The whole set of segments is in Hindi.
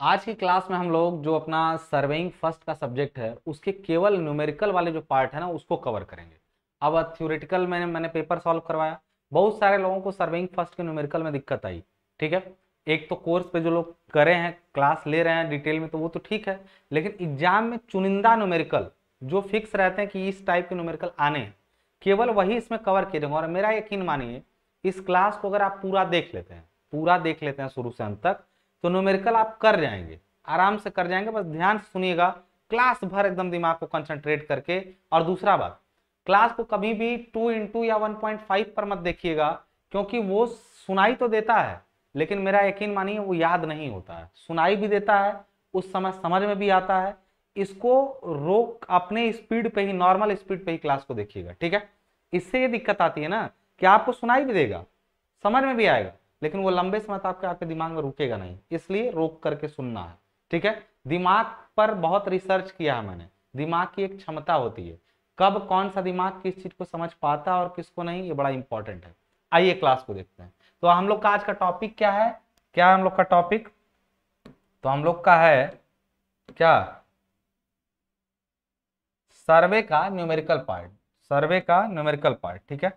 आज की क्लास में हम लोग जो अपना सर्वेइंग फर्स्ट का सब्जेक्ट है उसके केवल न्यूमेरिकल वाले जो पार्ट है ना उसको कवर करेंगे। अब थ्योरेटिकल मैंने पेपर सॉल्व करवाया। बहुत सारे लोगों को सर्वेइंग फर्स्ट के न्यूमेरिकल में दिक्कत आई। ठीक है। एक तो कोर्स पे जो लोग करे हैं क्लास ले रहे हैं डिटेल में तो वो तो ठीक है, लेकिन एग्जाम में चुनिंदा न्यूमेरिकल जो फिक्स रहते हैं कि इस टाइप के न्यूमेरिकल आने हैं, केवल वही इसमें कवर किए जाएंगे। और मेरा यकीन मानिए, इस क्लास को अगर आप पूरा देख लेते हैं शुरू से अंत तक, तो न्यूमेरिकल आप कर जाएंगे, आराम से कर जाएंगे। बस ध्यान से सुनिएगा, क्लास भर एकदम दिमाग को कंसंट्रेट करके। और दूसरा बात, क्लास को कभी भी 2 या 1.5 पर मत देखिएगा, क्योंकि वो सुनाई तो देता है लेकिन मेरा यकीन मानिए वो याद नहीं होता है। सुनाई भी देता है, उस समय समझ में भी आता है। इसको रोक अपने स्पीड पे ही, नॉर्मल स्पीड पे ही क्लास को देखिएगा। ठीक है। इससे ये दिक्कत आती है ना कि आपको सुनाई भी देगा, समझ में भी आएगा, लेकिन वो लंबे समय तक आपके आपके दिमाग में रुकेगा नहीं, इसलिए रोक करके सुनना है। ठीक है। दिमाग पर बहुत रिसर्च किया है मैंने। दिमाग की एक क्षमता होती है, कब कौन सा दिमाग किस चीज को समझ पाता है और किसको नहीं, ये बड़ा इंपॉर्टेंट है। आइए क्लास को देखते हैं। तो हम लोग का आज का टॉपिक क्या है? क्या हम लोग का टॉपिक? तो हम लोग का है क्या? सर्वे का न्यूमेरिकल पार्ट। सर्वे का न्यूमेरिकल पार्ट। ठीक है।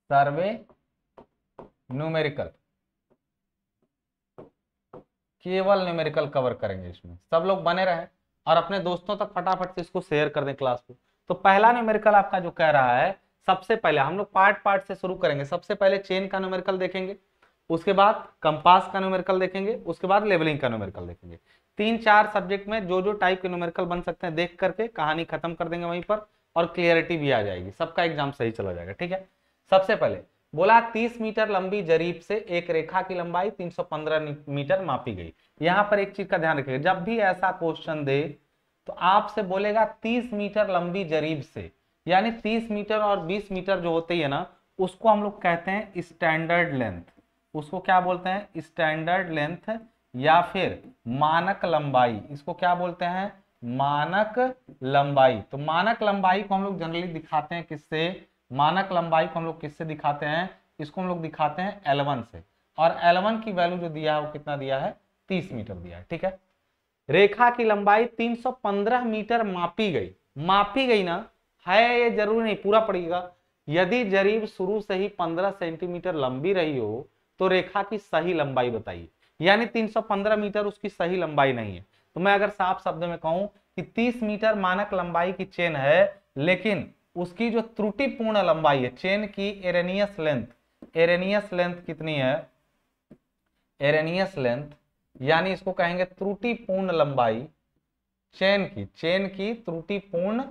सर्वे न्यूमेरिकल, केवल न्यूमेरिकल कवर करेंगे इसमें। सब लोग बने रहे और अपने दोस्तों तक फटाफट से इसको शेयर कर दें क्लास को। तो पहला न्यूमेरिकल आपका जो कह रहा है, सबसे पहले हम लोग पार्ट पार्ट से शुरू करेंगे। सबसे पहले चेन का न्यूमेरिकल देखेंगे, उसके बाद कंपास का न्यूमेरिकल देखेंगे, उसके बाद लेवलिंग का न्यूमेरिकल देखेंगे। 3-4 सब्जेक्ट में जो जो टाइप के न्यूमेरिकल बन सकते हैं देख करके कहानी खत्म कर देंगे वहीं पर, और क्लियरिटी भी आ जाएगी, सबका एग्जाम सही चला जाएगा। ठीक है। सबसे पहले बोला 30 मीटर लंबी जरीब से एक रेखा की लंबाई 315 मीटर मापी गई। यहां पर एक चीज का ध्यान रखिएगा, जब भी ऐसा क्वेश्चन दे तो आपसे बोलेगा 30 मीटर लंबी जरीब से, यानी 30 मीटर और 20 मीटर जो होती है ना, उसको हम लोग कहते हैं स्टैंडर्ड लेंथ। उसको क्या बोलते हैं? स्टैंडर्ड लेंथ या फिर मानक लंबाई। इसको क्या बोलते हैं? मानक लंबाई। तो मानक लंबाई को हम लोग जनरली दिखाते हैं किससे? मानक लंबाई को हम लोग किससे दिखाते हैं? इसको हम लोग दिखाते हैं L1 से। और L1 की वैल्यू जो दिया है वो कितना दिया है? 30 मीटर दिया है। ठीक है। रेखा की लंबाई 315 मीटर मापी गई। मापी गई ना है, ये जरूरी नहीं पूरा पड़ेगा। यदि जरीब शुरू से ही 15 सेंटीमीटर लंबी रही हो तो रेखा की सही लंबाई बताइए। यानी 315 मीटर उसकी सही लंबाई नहीं है। तो मैं अगर साफ शब्द में कहूं कि 30 मीटर मानक लंबाई की चेन है, लेकिन उसकी जो त्रुटिपूर्ण लंबाई है चेन की, एरेनियस लेंथ, एरेनियस लेंथ कितनी है? एरेनियस लेंथ यानी इसको कहेंगे त्रुटिपूर्ण लंबाई। चेन की त्रुटिपूर्ण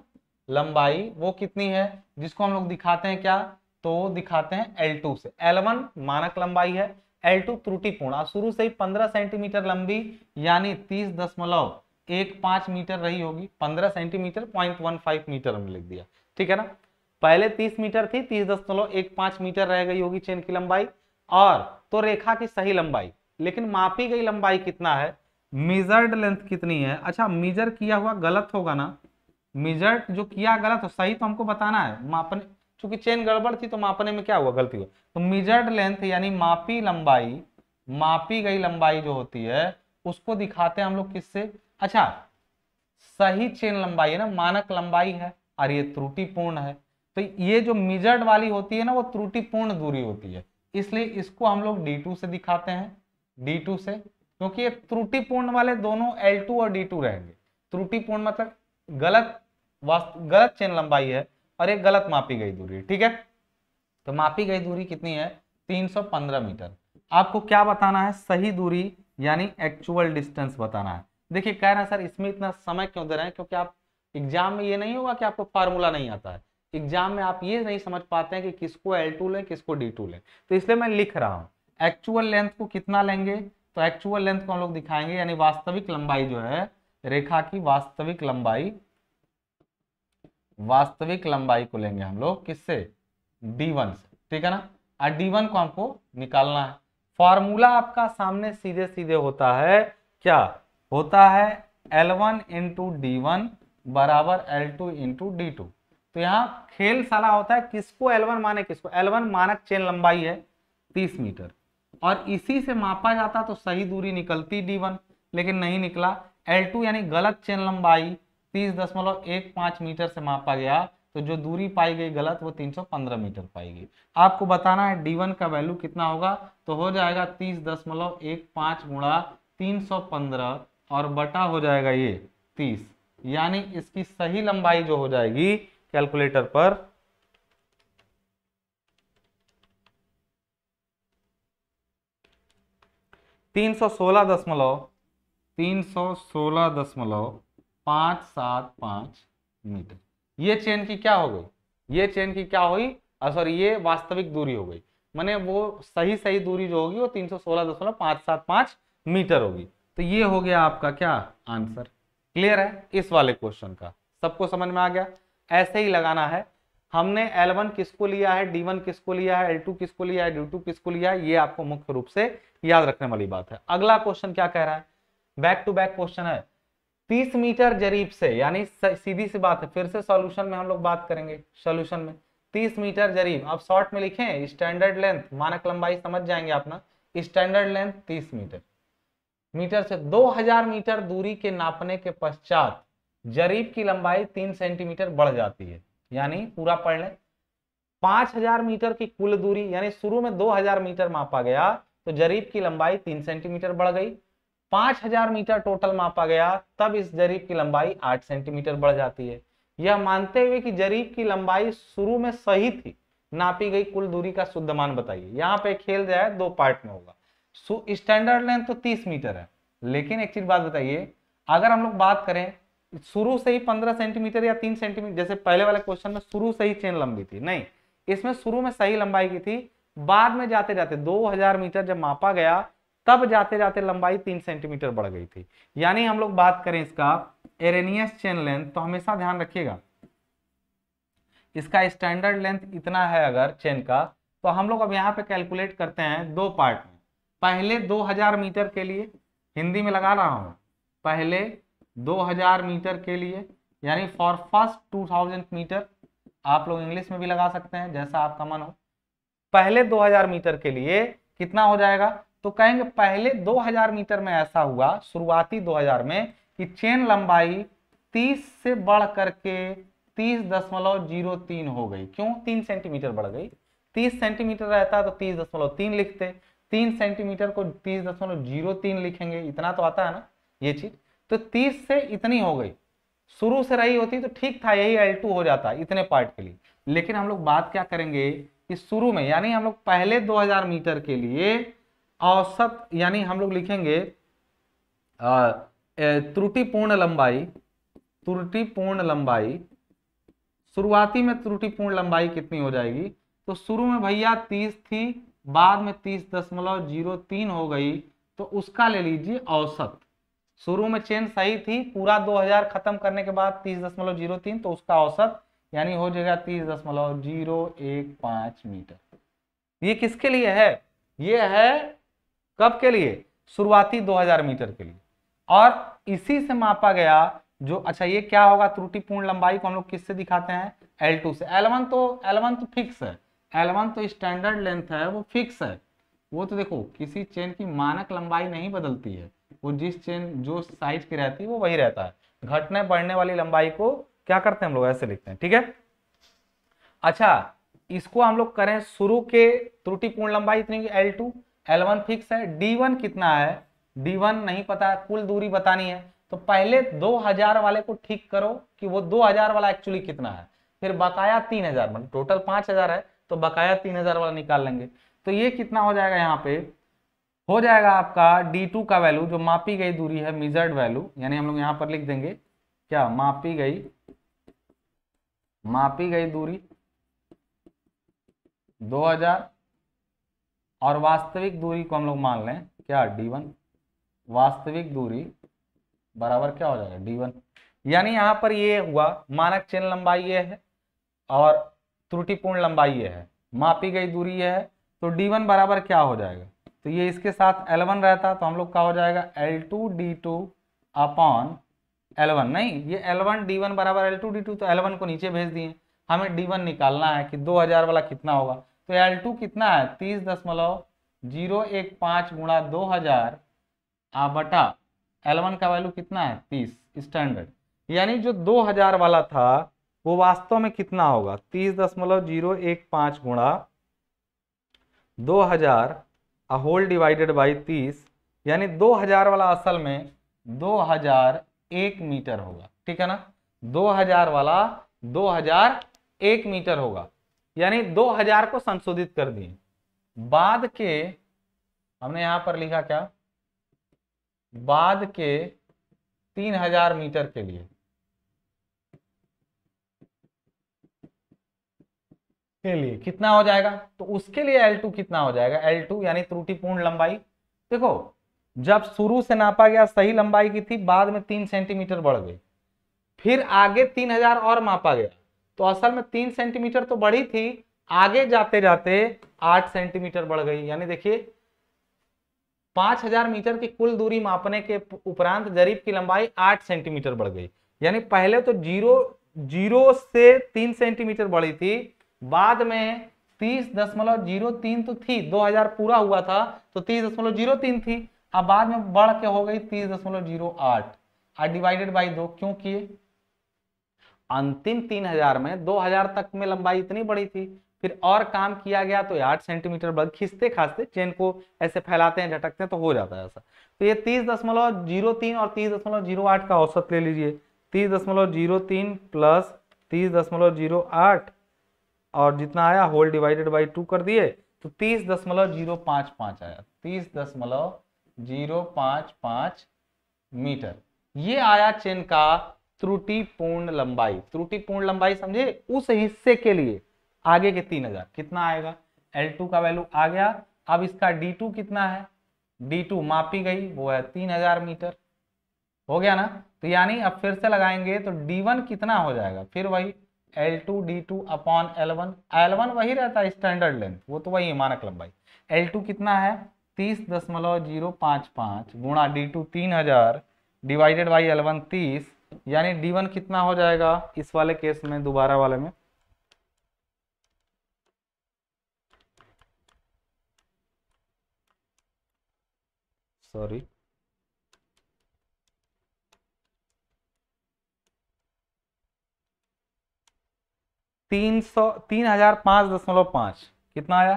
लंबाई वो कितनी है, जिसको हम लोग दिखाते हैं क्या? तो दिखाते हैं L2 से। L1 मानक लंबाई है, L2 त्रुटिपूर्ण। शुरू से ही 15 सेंटीमीटर लंबी यानी 30.15 मीटर रही होगी। 15 सेंटीमीटर 0.15 मीटर हमने लिख दिया। ठीक है ना। पहले 30 मीटर थी, 30.15 मीटर रह गई होगी चेन की लंबाई। और तो रेखा की सही लंबाई, लेकिन मापी गई लंबाई कितना है? मेजर्ड लेंथ कितनी है? अच्छा, मेजर किया हुआ गलत होगा ना। मेजर्ड जो किया गलत हो, सही तो हमको बताना है। मापने, चूंकि चेन गड़बड़ थी तो मापने में क्या हुआ? गलती हुआ। तो मेजर्ड लेंथ यानी मापी लंबाई, मापी गई लंबाई जो होती है उसको दिखाते हैं हम लोग किससे? अच्छा, सही चेन लंबाई है ना, मानक लंबाई है और ये त्रुटिपूर्ण है। तो ये जो मेजर्ड वाली होती है ना वो त्रुटिपूर्ण दूरी होती है, इसलिए इसको हम लोग D2 से दिखाते हैं। D2 से, क्योंकि ये त्रुटिपूर्ण वाले दोनों L2 और D2 रहेंगे। त्रुटिपूर्ण मतलब गलत, गलत चेन लंबाई है और एक गलत मापी गई दूरी। ठीक है। तो मापी गई दूरी कितनी है? 315 मीटर। आपको क्या बताना है? सही दूरी यानी एक्चुअल डिस्टेंस बताना है। देखिए कह रहे हैं सर इसमें इतना समय क्यों दे रहे हैं, क्योंकि आप एग्जाम में ये नहीं होगा कि आपको फार्मूला नहीं आता है। एग्जाम में आप ये नहीं समझ पाते हैं कि किसको L2 लें किसको D2 लें, तो इसलिए मैं लिख रहा हूं। एक्चुअल लेंथ को कितना लेंगे? तो एक्चुअल लेंथ को हम लोग दिखाएंगे, यानी वास्तविक लंबाई जो है रेखा की, वास्तविक लंबाई, वास्तविक लंबाई को लेंगे हम लोग किससे? D1 से। ठीक है ना। और D1 को हमको निकालना है। फॉर्मूला आपका सामने सीधे सीधे होता है, क्या होता है? L1 इंटू D1 बराबर L2 इंटू D2। तो यहाँ खेल साला होता है किसको L1 माने किसको। L1 मानक चेन लंबाई है, 30 मीटर, और इसी से मापा जाता तो सही दूरी निकलती D1, लेकिन नहीं निकला। L2 यानी गलत चेन लंबाई 30.15 मीटर से मापा गया, तो जो दूरी पाई गई गलत वो 315 मीटर पाई गई। आपको बताना है D1 का वैल्यू कितना होगा, तो हो जाएगा 30.15 गुणा 315 और बटा हो जाएगा ये 30, यानी इसकी सही लंबाई जो हो जाएगी कैलकुलेटर पर 316.575 मीटर। ये चेन की क्या हो गई, ये चेन की क्या हुई, सॉरी ये वास्तविक दूरी हो गई, माने वो सही दूरी जो होगी वो 316.575 मीटर होगी। तो ये हो गया आपका क्या आंसर। क्लियर है इस वाले क्वेश्चन का, सबको समझ में आ गया। ऐसे ही लगाना है। हमने L1 किसको लिया है, D1 किसको लिया है, L2 किसको लिया है, D2 किसको लिया है, ये आपको मुख्य रूप से याद रखने वाली बात है। अगला क्वेश्चन क्या कह रहा है, बैक टू बैक क्वेश्चन है। 30 मीटर जरीब से, यानी सीधी सी बात है, फिर से सॉल्यूशन में हम लोग बात करेंगे। सॉल्यूशन में 30 मीटर जरीब, अब शॉर्ट में लिखें स्टैंडर्ड लेंथ, मानक लंबाई समझ जाएंगे अपना, स्टैंडर्ड लेंथ 30 मीटर से 2000 मीटर दूरी के नापने के पश्चात जरीब की लंबाई 3 सेंटीमीटर बढ़ जाती है। यानी पूरा पढ़ लें, 5000 मीटर की कुल दूरी, यानी शुरू में 2000 मीटर मापा गया तो जरीब की लंबाई 3 सेंटीमीटर बढ़ गई। 5000 मीटर टोटल मापा गया तब इस जरीब की लंबाई 8 सेंटीमीटर बढ़ जाती है। यह मानते हुए कि जरीब की लंबाई शुरू में सही थी, नापी गई कुल दूरी का शुद्ध मान बताइए। यहाँ पे खेल जाए, दो पार्ट में होगा। स्टैंडर्ड लेंथ तो 30 मीटर है, लेकिन एक चीज बात बताइए, अगर हम लोग बात करें शुरू से ही 15 सेंटीमीटर या 3 सेंटीमीटर, जैसे पहले वाले क्वेश्चन में शुरू से ही चेन लंबी थी, नहीं, इसमें शुरू में सही लंबाई की थी, बाद में जाते जाते 2000 मीटर जब मापा गया तब जाते जाते लंबाई 3 सेंटीमीटर बढ़ गई थी। यानी हम लोग बात करें इसका एरेनियस चेन लेंथ, तो हमेशा ध्यान रखिएगा इसका स्टैंडर्ड लेंथ इतना है अगर चेन का, तो हम लोग अब यहाँ पे कैलकुलेट करते हैं दो पार्ट में। पहले 2000 मीटर के लिए, हिंदी में लगा रहा हूं, पहले 2000 मीटर के लिए, यानी फॉर फर्स्ट 2000 मीटर, आप लोग इंग्लिश में भी लगा सकते हैं जैसा आपका मन हो। पहले 2000 मीटर के लिए कितना हो जाएगा, तो कहेंगे पहले 2000 मीटर में ऐसा हुआ, शुरुआती 2000 में, कि चेन लंबाई 30 से बढ़ करके 30.03 हो गई। क्यों 3 सेंटीमीटर बढ़ गई, 30 सेंटीमीटर रहता तो 30.3 लिखते, 3 सेंटीमीटर को 30.03 लिखेंगे, इतना तो आता है ना ये चीज। तो 30 से इतनी हो गई, शुरू से रही होती तो ठीक था, यही L2 हो जाता इतने पार्ट के लिए। लेकिन हम लोग बात क्या करेंगे कि शुरू में, यानी हम लोग पहले 2000 मीटर के लिए औसत, यानी हम लोग लिखेंगे त्रुटिपूर्ण लंबाई, त्रुटिपूर्ण लंबाई, शुरुआती में त्रुटिपूर्ण लंबाई कितनी हो जाएगी, तो शुरू में भैया 30 थी, बाद में 30.03 हो गई, तो उसका ले लीजिए औसत। शुरू में चेन सही थी, पूरा 2000 खत्म करने के बाद 30.03, तो उसका औसत यानी हो जाएगा 30.015 मीटर। ये किसके लिए है, ये है कब के लिए, शुरुआती 2000 मीटर के लिए। और इसी से मापा गया जो, अच्छा ये क्या होगा, त्रुटिपूर्ण लंबाई को हम लोग किससे दिखाते हैं, L2 से। L1 तो फिक्स है, L1 तो स्टैंडर्ड लेंथ है, वो फिक्स है, वो तो देखो किसी चेन की मानक लंबाई नहीं बदलती है, वो जिस चेन जो साइज की रहती है वो वही रहता है। घटने बढ़ने वाली लंबाई को क्या करते हैं हम लोग, ऐसे लिखते हैं, ठीक है। अच्छा इसको हम लोग करें शुरू के त्रुटिपूर्ण लंबाई इतनी, L2, L1 फिक्स है, D1 कितना है, D1 नहीं पता, कुल दूरी बतानी है, तो पहले 2000 वाले को ठीक करो कि वो 2000 वाला एक्चुअली कितना है, फिर बकाया 3000, मतलब टोटल 5000 है तो बकाया 3000 वाला निकाल लेंगे। तो ये कितना हो जाएगा, यहाँ पे हो जाएगा आपका D2 का वैल्यू, जो मापी गई दूरी है, मेजर्ड वैल्यू, यानी हम लोग यहाँ पर लिख देंगे क्या, मापी गई दूरी 2000, और वास्तविक दूरी को हम लोग मान लें क्या, D1, वास्तविक दूरी बराबर क्या हो जाएगा, D1। यानी यहाँ पर ये हुआ मानक चेन लंबाई ये है और त्रुटिपूर्ण लंबाई ये है, मापी गई दूरी ये है, तो D1 बराबर क्या हो जाएगा, तो ये इसके साथ L1 रहता तो हम लोग का हो जाएगा L2 D2 अपॉन L1, नहीं ये L1 D1 बराबर L2 D2, तो L1 को नीचे भेज दिए, हमें D1 निकालना है कि 2000 वाला कितना होगा, तो L2 कितना है 30.015 गुणा 2000 बटा L1 का वैल्यू कितना है 30 स्टैंडर्ड। यानी जो 2000 वाला था वो वास्तव में कितना होगा 30.015 गुणा 2000 होल डिवाइडेड बाई 30, यानी 2000 वाला असल में 2001 मीटर होगा। ठीक है ना, 2000 वाला 2001 मीटर होगा, यानी 2000 को संशोधित कर दिए। बाद के हमने यहां पर लिखा क्या, बाद के 3000 मीटर के लिए कितना हो जाएगा, तो उसके लिए L2 कितना हो जाएगा, L2 यानी त्रुटिपूर्ण लंबाई। देखो जब शुरू से नापा गया सही लंबाई की थी, बाद में 3 सेंटीमीटर बढ़ गई, फिर आगे 3000 और मापा गया, तो असल में 3 सेंटीमीटर तो बढ़ी थी, आगे जाते जाते 8 सेंटीमीटर बढ़ गई। यानी देखिए 5000 मीटर की कुल दूरी मापने के उपरांत जरीब की लंबाई 8 सेंटीमीटर बढ़ गई। यानी पहले तो 0 से 3 सेंटीमीटर बढ़ी थी, बाद में 30.03 तो थी, 2000 पूरा हुआ था तो 30.03 थी, अब बाद में बढ़ के हो गई 30.08 डिवाइडेड बाई 2। क्यों किए, अंतिम 3000 में 2000 तक में लंबाई इतनी बड़ी थी, फिर और काम किया गया तो 8 सेंटीमीटर बढ़, खींचते खांचते चेन को ऐसे फैलाते हैं झटकते हैं तो हो जाता है ऐसा। तो ये 30.03 और 30.08 का औसत ले लीजिए, 30.03 प्लस 30.08 और जितना आया होल डिवाइडेड बाई 2 कर दिए तो 30.055 आया, 30.055 मीटर। ये आया चेन का त्रुटिपूर्ण लंबाई। त्रुटिपूर्ण लंबाई समझे, उस हिस्से के लिए आगे के 3000 कितना आएगा, L2 का वैल्यू आ गया। अब इसका D2 कितना है, D2 मापी गई वो है 3000 मीटर, हो गया ना। तो यानी अब फिर से लगाएंगे तो D1 कितना हो जाएगा, फिर वही L2 D2 upon L1, L1 वही रहता है स्टैंडर्ड लेंथ, वो तो वही है मानक लंबाई। L2 कितना है 30.055 गुणा D2 3000 डिवाइडेड बाई L1 30, यानी D1 कितना हो जाएगा इस वाले केस में, दोबारा वाले में सॉरी 3005.5 कितना आया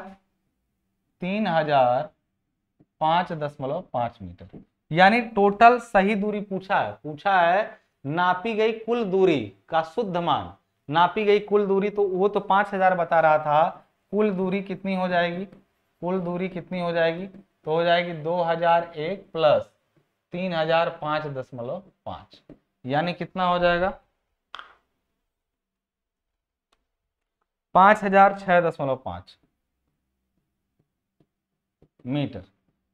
3005.5 मीटर। यानी टोटल सही दूरी पूछा है नापी गई कुल दूरी का शुद्ध मान, नापी गई कुल दूरी, तो वो तो 5000 बता रहा था, कुल दूरी कितनी हो जाएगी, कुल दूरी कितनी हो जाएगी, तो हो जाएगी 2001 प्लस 3005.5, यानी कितना हो जाएगा 5006.5 मीटर।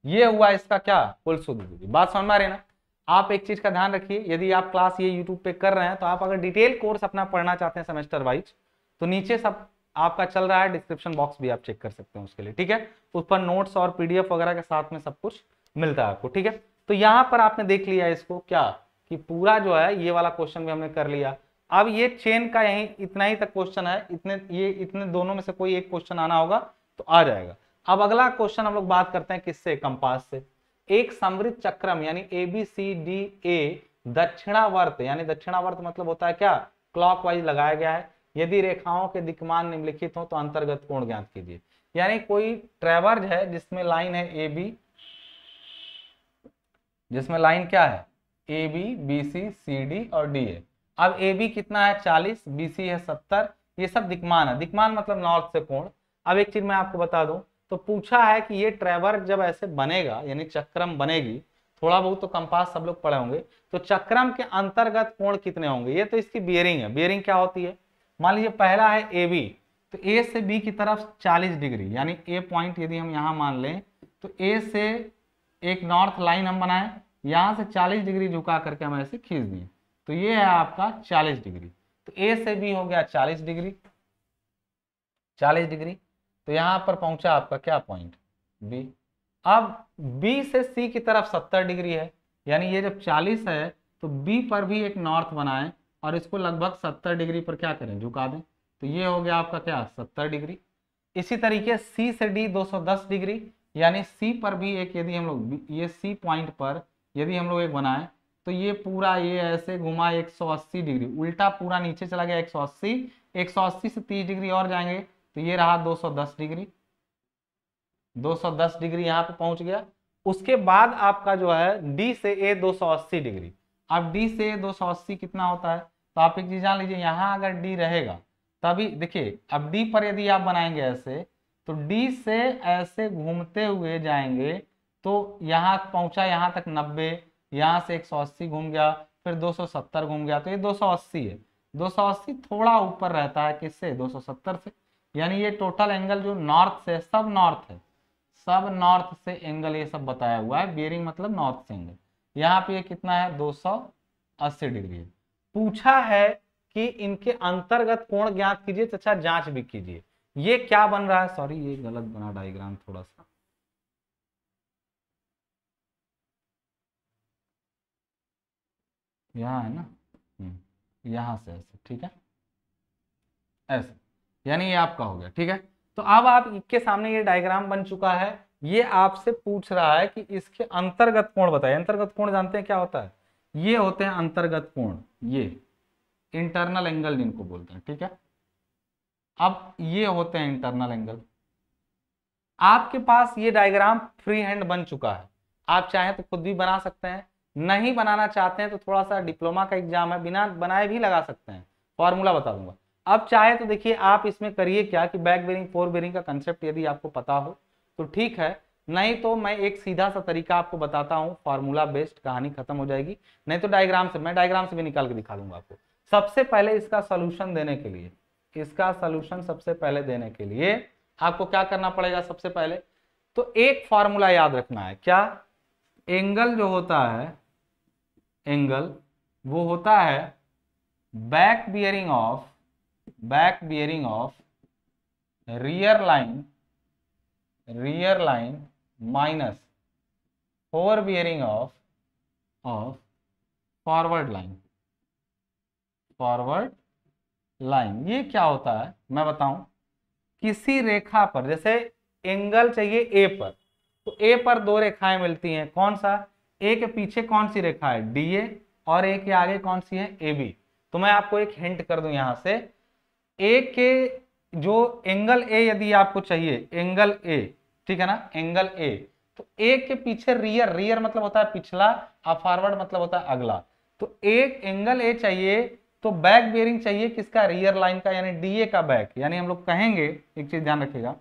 ये हुआ इसका क्या, कुल शुद्ध दूरी। बात समझ में आ रही है ना। आप एक चीज का ध्यान रखिए, यदि आप क्लास ये यूट्यूब पे कर रहे हैं तो आप अगर डिटेल कोर्स अपना पढ़ना चाहते हैं सेमेस्टर वाइज, तो नीचे सब आपका चल रहा है, डिस्क्रिप्शन बॉक्स भी आप चेक कर सकते हैं उसके लिए, ठीक है। उस पर नोट्स और पीडीएफ वगैरह के साथ में सब कुछ मिलता है आपको, ठीक है। तो यहाँ पर आपने देख लिया इसको क्या, कि पूरा जो है ये वाला क्वेश्चन भी हमने कर लिया। अब ये चेन का यही इतना ही तक क्वेश्चन है, इतने दोनों में से कोई एक क्वेश्चन आना होगा तो आ जाएगा। अब अगला क्वेश्चन हम लोग बात करते हैं किससे, कंपास से। एक समवृत्त चक्रम यानी ABCDA दक्षिणावर्त, यानी दक्षिणावर्त मतलब होता है क्या, क्लॉकवाइज लगाया गया है। यदि रेखाओं के दिक्मान निम्नलिखित हो तो अंतर्गत कोण ज्ञात कीजिए। यानी कोई ट्रेवर्ज है जिसमें लाइन है AB, जिसमें लाइन क्या है AB BC CD और DA। अब AB कितना है 40, BC है 70, ये सब दिक्मान है। दिक्मान मतलब नॉर्थ से कोण। अब एक चीज मैं आपको बता दूं, तो पूछा है कि ये ट्रेवर्ज जब ऐसे बनेगा यानी चक्रम बनेगी, थोड़ा बहुत तो कंपास सब लोग पढ़े होंगे, तो चक्रम के अंतर्गत कोण कितने होंगे। ये तो इसकी बियरिंग है। बियरिंग क्या होती है, मान लीजिए पहला है AB, तो A से B की तरफ 40 डिग्री, यानी A पॉइंट यदि हम यहाँ मान लें तो A से एक नॉर्थ लाइन हम बनाए, यहां से 40 डिग्री झुका करके हम ऐसे खींच दिए, तो ये है आपका 40 डिग्री। तो A से B हो गया 40 डिग्री, 40 डिग्री। तो यहां पर पहुंचा आपका क्या पॉइंट B। अब B से C की तरफ 70 डिग्री है, यानी ये जब 40 है तो B पर भी एक नॉर्थ बनाएं और इसको लगभग 70 डिग्री पर क्या करें, झुका दें। तो ये हो गया आपका क्या 70 डिग्री। इसी तरीके सी से डी 210 डिग्री, यानी सी पर भी एक, यदि हम लोग ये सी पॉइंट पर यदि हम लोग एक बनाए तो ये पूरा ये ऐसे घुमा 180 डिग्री, उल्टा पूरा नीचे चला गया 180, 180 से 30 डिग्री और जाएंगे तो ये रहा 210 डिग्री, 210 डिग्री यहाँ पे पहुंच गया। उसके बाद आपका जो है डी से ए 280 डिग्री। अब डी से ए 280 कितना होता है, तो आप एक चीज जान लीजिए, यहाँ अगर डी रहेगा तभी देखिए, अब डी पर यदि आप बनाएंगे ऐसे तो डी से ऐसे घूमते हुए जाएंगे तो यहाँ पहुंचा यहाँ तक 90, यहाँ से 180 घूम गया, फिर 270 घूम गया, तो ये 280 है। 280 थोड़ा ऊपर रहता है किससे, 270 से, यानी ये टोटल एंगल जो नॉर्थ से, सब नॉर्थ है, सब नॉर्थ से एंगल ये सब बताया हुआ है, बियरिंग मतलब नॉर्थ से एंगल। यहाँ पे ये कितना है, 280 डिग्री है। पूछा है कि इनके अंतर्गत कोण ज्ञात कीजिए तथा जांच भी कीजिए। ये क्या बन रहा है, सॉरी ये गलत बना डायग्राम थोड़ा सा, यहाँ है ना, यहाँ से ऐसे, ठीक है ऐसे, यानी ये आपका हो गया, ठीक है। तो अब आप इसके सामने ये डायग्राम बन चुका है, ये आपसे पूछ रहा है कि इसके अंतर्गत कोण बताइए। अंतर्गत कोण जानते हैं क्या होता है, ये होते हैं अंतर्गत कोण, ये इंटरनल एंगल जिनको बोलते हैं, ठीक है। अब ये होते हैं इंटरनल एंगल। आपके पास ये डायग्राम फ्री हैंड बन चुका है, आप चाहें तो खुद भी बना सकते हैं, नहीं बनाना चाहते हैं तो थोड़ा सा डिप्लोमा का एग्जाम है, बिना बनाए भी लगा सकते हैं, फॉर्मूला बता दूंगा। अब चाहे तो देखिए आप इसमें करिए क्या कि बैक बेरिंग फोर बेरिंग का कंसेप्ट यदि आपको पता हो तो ठीक है, नहीं तो मैं एक सीधा सा तरीका आपको बताता हूँ, फार्मूला बेस्ड, कहानी खत्म हो जाएगी। नहीं तो डायग्राम से, मैं डायग्राम से भी निकाल के दिखा दूंगा आपको। सबसे पहले इसका सोल्यूशन देने के लिए, इसका सोल्यूशन सबसे पहले देने के लिए आपको क्या करना पड़ेगा, सबसे पहले तो एक फॉर्मूला याद रखना है, क्या, एंगल जो होता है, एंगल वो होता है back bearing of rear line minus fore bearing of forward line. ये क्या होता है मैं बताऊं, किसी रेखा पर, जैसे एंगल चाहिए ए पर, तो ए पर दो रेखाएं मिलती हैं, कौन सा, ए के पीछे कौन सी रेखा है, डी ए, और ए के आगे कौन सी है, ए बी। तो मैं आपको एक हिंट कर दूं यहां से, ए के जो एंगल ए यदि आपको चाहिए, एंगल ए, ठीक है ना, एंगल ए, तो ए के पीछे रियर मतलब होता है पिछला, और फॉरवर्ड मतलब होता है अगला। तो एक एंगल ए चाहिए तो बैक बेयरिंग चाहिए किसका, रियर लाइन का, यानी डीए का बैक, यानी हम लोग कहेंगे, एक चीज ध्यान रखिएगा,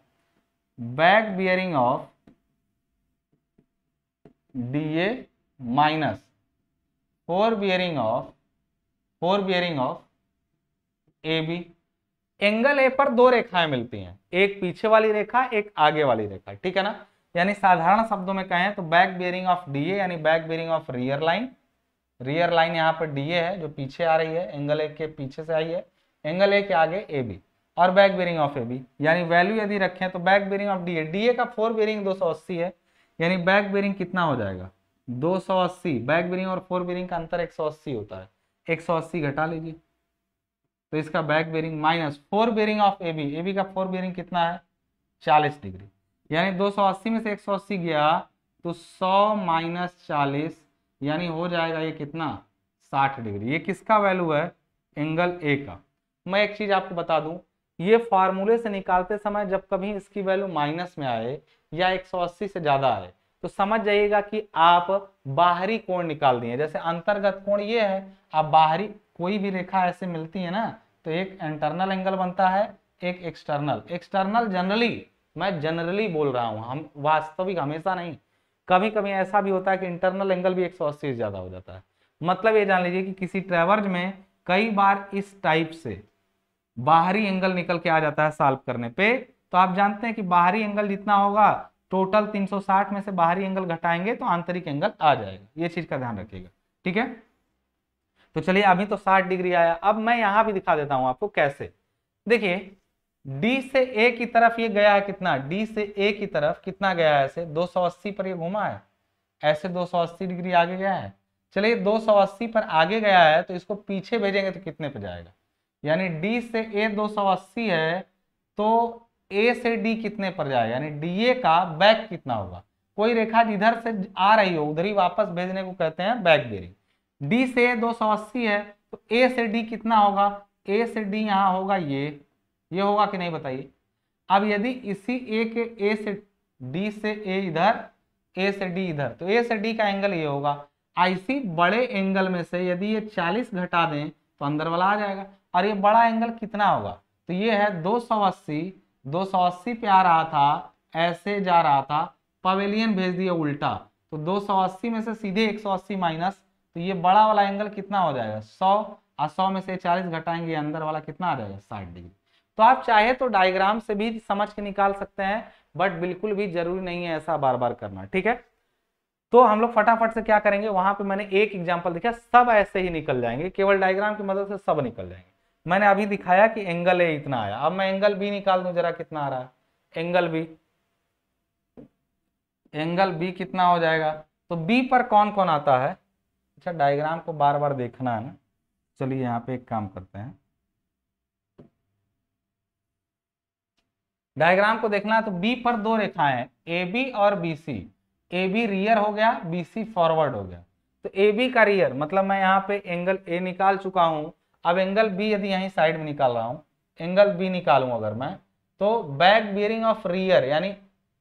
back bearing of DA minus fore bearing of A B. Angle A पर दो रेखाएं मिलती हैं, एक पीछे वाली रेखा, एक आगे वाली रेखा, ठीक है ना। यानी साधारण शब्दों में कहें तो बैक बियरिंग ऑफ डीए यानी back bearing of rear line यहाँ पर डीए है जो पीछे आ रही है, एंगल ए के पीछे से आई है, एंगल ए के आगे ए बी, और back bearing of A B, यानी वैल्यू यदि रखें तो बैक बियरिंग ऑफ डीए का फोर बियरिंग 280 है, यानी बैक बियरिंग कितना हो जाएगा, 280। बैक बियरिंग और फोर बियरिंग का अंतर 180 होता है, 180 घटा लीजिए, तो इसका back bearing minus fore bearing of A B का फोर बेरिंग कितना है, 40 डिग्री, यानी 280 में से 180 गया तो 100 माइनस 40, यानी हो जाएगा ये कितना, 60 डिग्री। ये किसका वैल्यू है, एंगल ए का। मैं एक चीज आपको बता दूं, ये फार्मूले से निकालते समय जब कभी इसकी वैल्यू माइनस में आए या 180 से ज्यादा आए तो समझ जाइएगा कि आप बाहरी कोण निकाल दिए। जैसे अंतर्गत कोण ये है, आप बाहरी कोई भी रेखा ऐसे मिलती है ना तो एक इंटरनल एंगल बनता है, एक एक्सटर्नल जनरली, मैं जनरली बोल रहा हूं, हम वास्तविक हमेशा नहीं, कभी कभी ऐसा भी होता है कि इंटरनल एंगल भी 180 से ज्यादा हो जाता है। मतलब ये जान लीजिए कि किसी ट्रेवर्ज में कई बार इस टाइप से बाहरी एंगल निकल के आ जाता है सॉल्व करने पे, तो आप जानते हैं कि बाहरी एंगल जितना होगा टोटल 360 में से बाहरी एंगल घटाएंगे तो आंतरिक एंगल आ जाएगा, ये चीज का ध्यान रखिएगा, ठीक है। तो चलिए अभी तो 60 डिग्री आया, अब मैं यहां भी दिखा देता हूं आपको कैसे। देखिए डी से ए की तरफ ये गया है कितना, डी से ए की तरफ कितना गया है, ऐसे 280 पर ये घुमा है, ऐसे 280 डिग्री आगे गया है। चलिए 280 पर आगे गया है तो इसको पीछे भेजेंगे तो कितने पे जाएगा, यानी डी से ए 280 है तो ए से डी कितने पर जाएगा, यानी डीए का बैक कितना होगा। कोई रेखा जिधर से आ रही हो उधर ही वापस भेजने को कहते हैं बैक बेरिंग। डी से 280 है तो ए से डी कितना होगा, ए से डी यहाँ होगा ये होगा कि नहीं बताइए। अब यदि इसी ए के ए से डी से ए इधर, ए से डी इधर, तो ए से डी का एंगल ये होगा। ऐसी बड़े एंगल में से यदि ये 40 घटा दें तो अंदर वाला आ जाएगा। और ये बड़ा एंगल कितना होगा, तो ये है 280, 280 पे आ रहा था, ऐसे जा रहा था, पवेलियन भेज दिया उल्टा, तो 280 में से सीधे 180 माइनस, तो ये बड़ा वाला एंगल कितना हो जाएगा 100, और 100 में से 40 घटाएंगे अंदर वाला कितना आ जाएगा 60 डिग्री। तो आप चाहे तो डायग्राम से भी समझ के निकाल सकते हैं, बट बिल्कुल भी जरूरी नहीं है ऐसा बार बार करना, ठीक है। तो हम लोग फटाफट से क्या करेंगे, वहां पे मैंने एक एग्जांपल दिखा, सब ऐसे ही निकल जाएंगे, केवल डायग्राम की मदद से सब निकल जाएंगे। मैंने अभी दिखाया कि एंगल ए इतना आया, अब मैं एंगल बी निकाल दूं जरा कितना आ रहा है। एंगल बी कितना हो जाएगा, तो बी पर कौन कौन आता है। अच्छा, डायग्राम को बार बार देखना है ना, चलिए यहाँ पे एक काम करते हैं, डायग्राम को देखना है। तो बी पर दो रेखाएं हैं, ए बी और B C. A B rear हो गया, बी सी फॉरवर्ड हो गया। तो ए बी का रियर मतलब मैं यहाँ पे एंगल ए निकाल चुका हूं, अब एंगल बी यदि यहीं साइड में निकाल रहा हूं, एंगल बी निकालूं अगर मैं, तो बैक बियरिंग ऑफ रियर यानी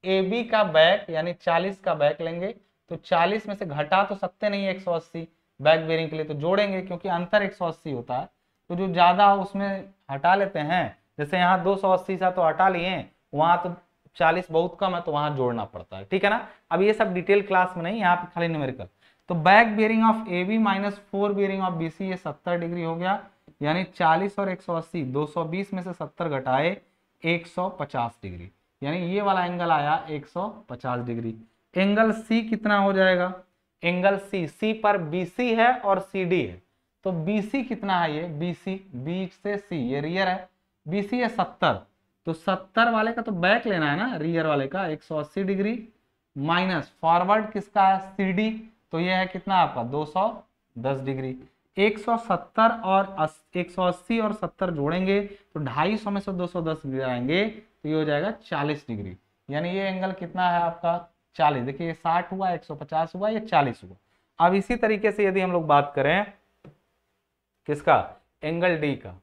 ए बी का बैक यानी 40 का बैक लेंगे, तो 40 में से घटा तो सकते नहीं 180 बैक बियरिंग के लिए, तो जोड़ेंगे क्योंकि अंतर 180 होता है, तो जो ज्यादा उसमें हटा लेते हैं, जैसे यहाँ 280 था तो हटा लिए, वहां तो 40 बहुत कम है तो वहां जोड़ना पड़ता है, ठीक है ना। अब ये सब डिटेल क्लास में नहीं, यहाँ पे खाली न्यूमेरिकल। तो back bearing of A B minus 4 bearing of B C, ये 70 डिग्री हो गया, यानी 40 और 180, 220 में से 70 घटाए 150 डिग्री, यानी ये वाला एंगल आया 150 डिग्री। एंगल सी कितना हो जाएगा, एंगल सी पर बीसी है और सीडी है, तो बीसी कितना है, ये बीसी, बी से सी ये रियर है, बीसी है 70, तो 70 वाले का तो बैक लेना है ना, रियर वाले का 180 डिग्री, माइनस फॉरवर्ड किसका है सीडी, तो ये है कितना आपका 210 डिग्री। 170 और 180 और 70 जोड़ेंगे तो 250 में से 210 गिराएंगे तो ये हो जाएगा 40 डिग्री, यानी ये एंगल कितना है आपका 40। देखिए ये 60 हुआ, 150 हुआ, ये 40 हुआ। अब इसी तरीके से यदि हम लोग बात करें किसका, एंगल डी का,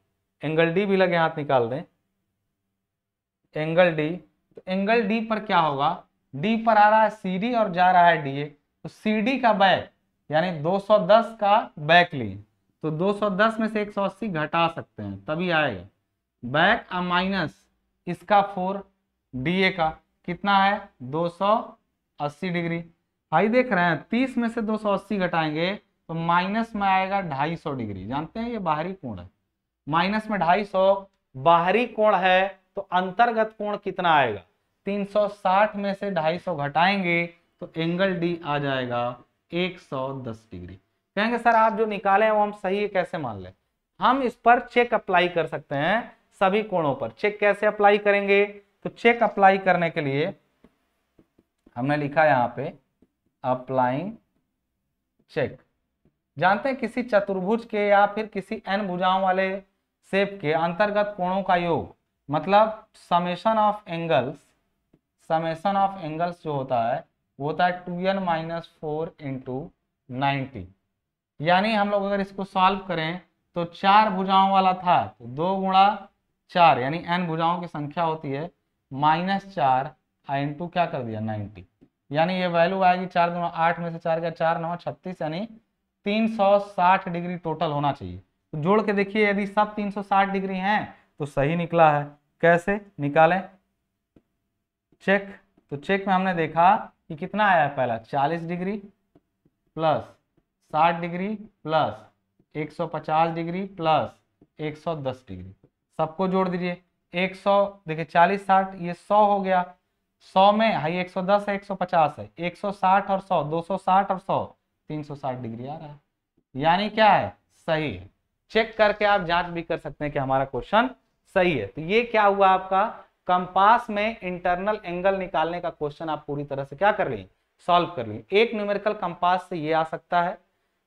एंगल डी भी लगे हाथ निकाल दें, एंगल डी, तो एंगल डी पर क्या होगा, डी पर आ रहा है सीडी और जा रहा है डीए, तो सीडी का बैक यानी 210 का बैक लिए, तो 210 में से 180 घटा सकते हैं तभी आएगा बैक, माइनस इसका 4 डीए का कितना है 280 डिग्री। भाई देख रहे हैं 30 में से 280 घटाएंगे तो माइनस में आएगा 250 डिग्री, जानते हैं ये बाहरी कोण है, माइनस में 250 बाहरी कोण है, तो अंतर्गत कोण कितना आएगा 360 में से 250 घटाएंगे तो एंगल डी आ जाएगा 110 डिग्री। कहेंगे सर आप जो निकाले हैं वो हम सही है कैसे मान लें, हम इस पर चेक अप्लाई कर सकते हैं सभी कोणों पर। चेक कैसे अप्लाई करेंगे, तो चेक अप्लाई करने के लिए हमने लिखा यहाँ पे अप्लाइंग चेक। जानते हैं किसी चतुर्भुज के या फिर किसी n भुजाओं वाले शेप के अंतर्गत कोणों का योग मतलब summation of angles, summation of angles जो होता है वो होता है 2n-4 इंटू 90, यानी हम लोग अगर इसको सॉल्व करें तो 4 भुजाओं वाला था तो 2 गुणा 4 यानी n भुजाओं की संख्या होती है -4 इंटू क्या कर दिया 90, यानी ये वैल्यू आएगी 4 दूना 8 में से 4 का 4 9 36, यानी 360 डिग्री टोटल होना चाहिए। तो जोड़ के देखिए यदि सब 360 डिग्री हैं तो सही निकला है। कैसे निकालें चेक, तो चेक में हमने देखा कि कितना आया पहला 40 degree plus 60 degree plus 150 degree plus 110 degree, सबको जोड़ दीजिए 100, देखिए 40 60 ये 100 हो गया, 100 में हाई 110 है 150 है, 160 और 100 260 और 100 360 डिग्री आ रहा है, यानी क्या है सही है। चेक करके आप जांच भी कर सकते हैं कि हमारा क्वेश्चन सही है। तो ये क्या हुआ आपका कंपास में इंटरनल एंगल निकालने का क्वेश्चन आप पूरी तरह से क्या कर लिए सॉल्व कर लिए। एक न्यूमेरिकल कंपास से ये आ सकता है,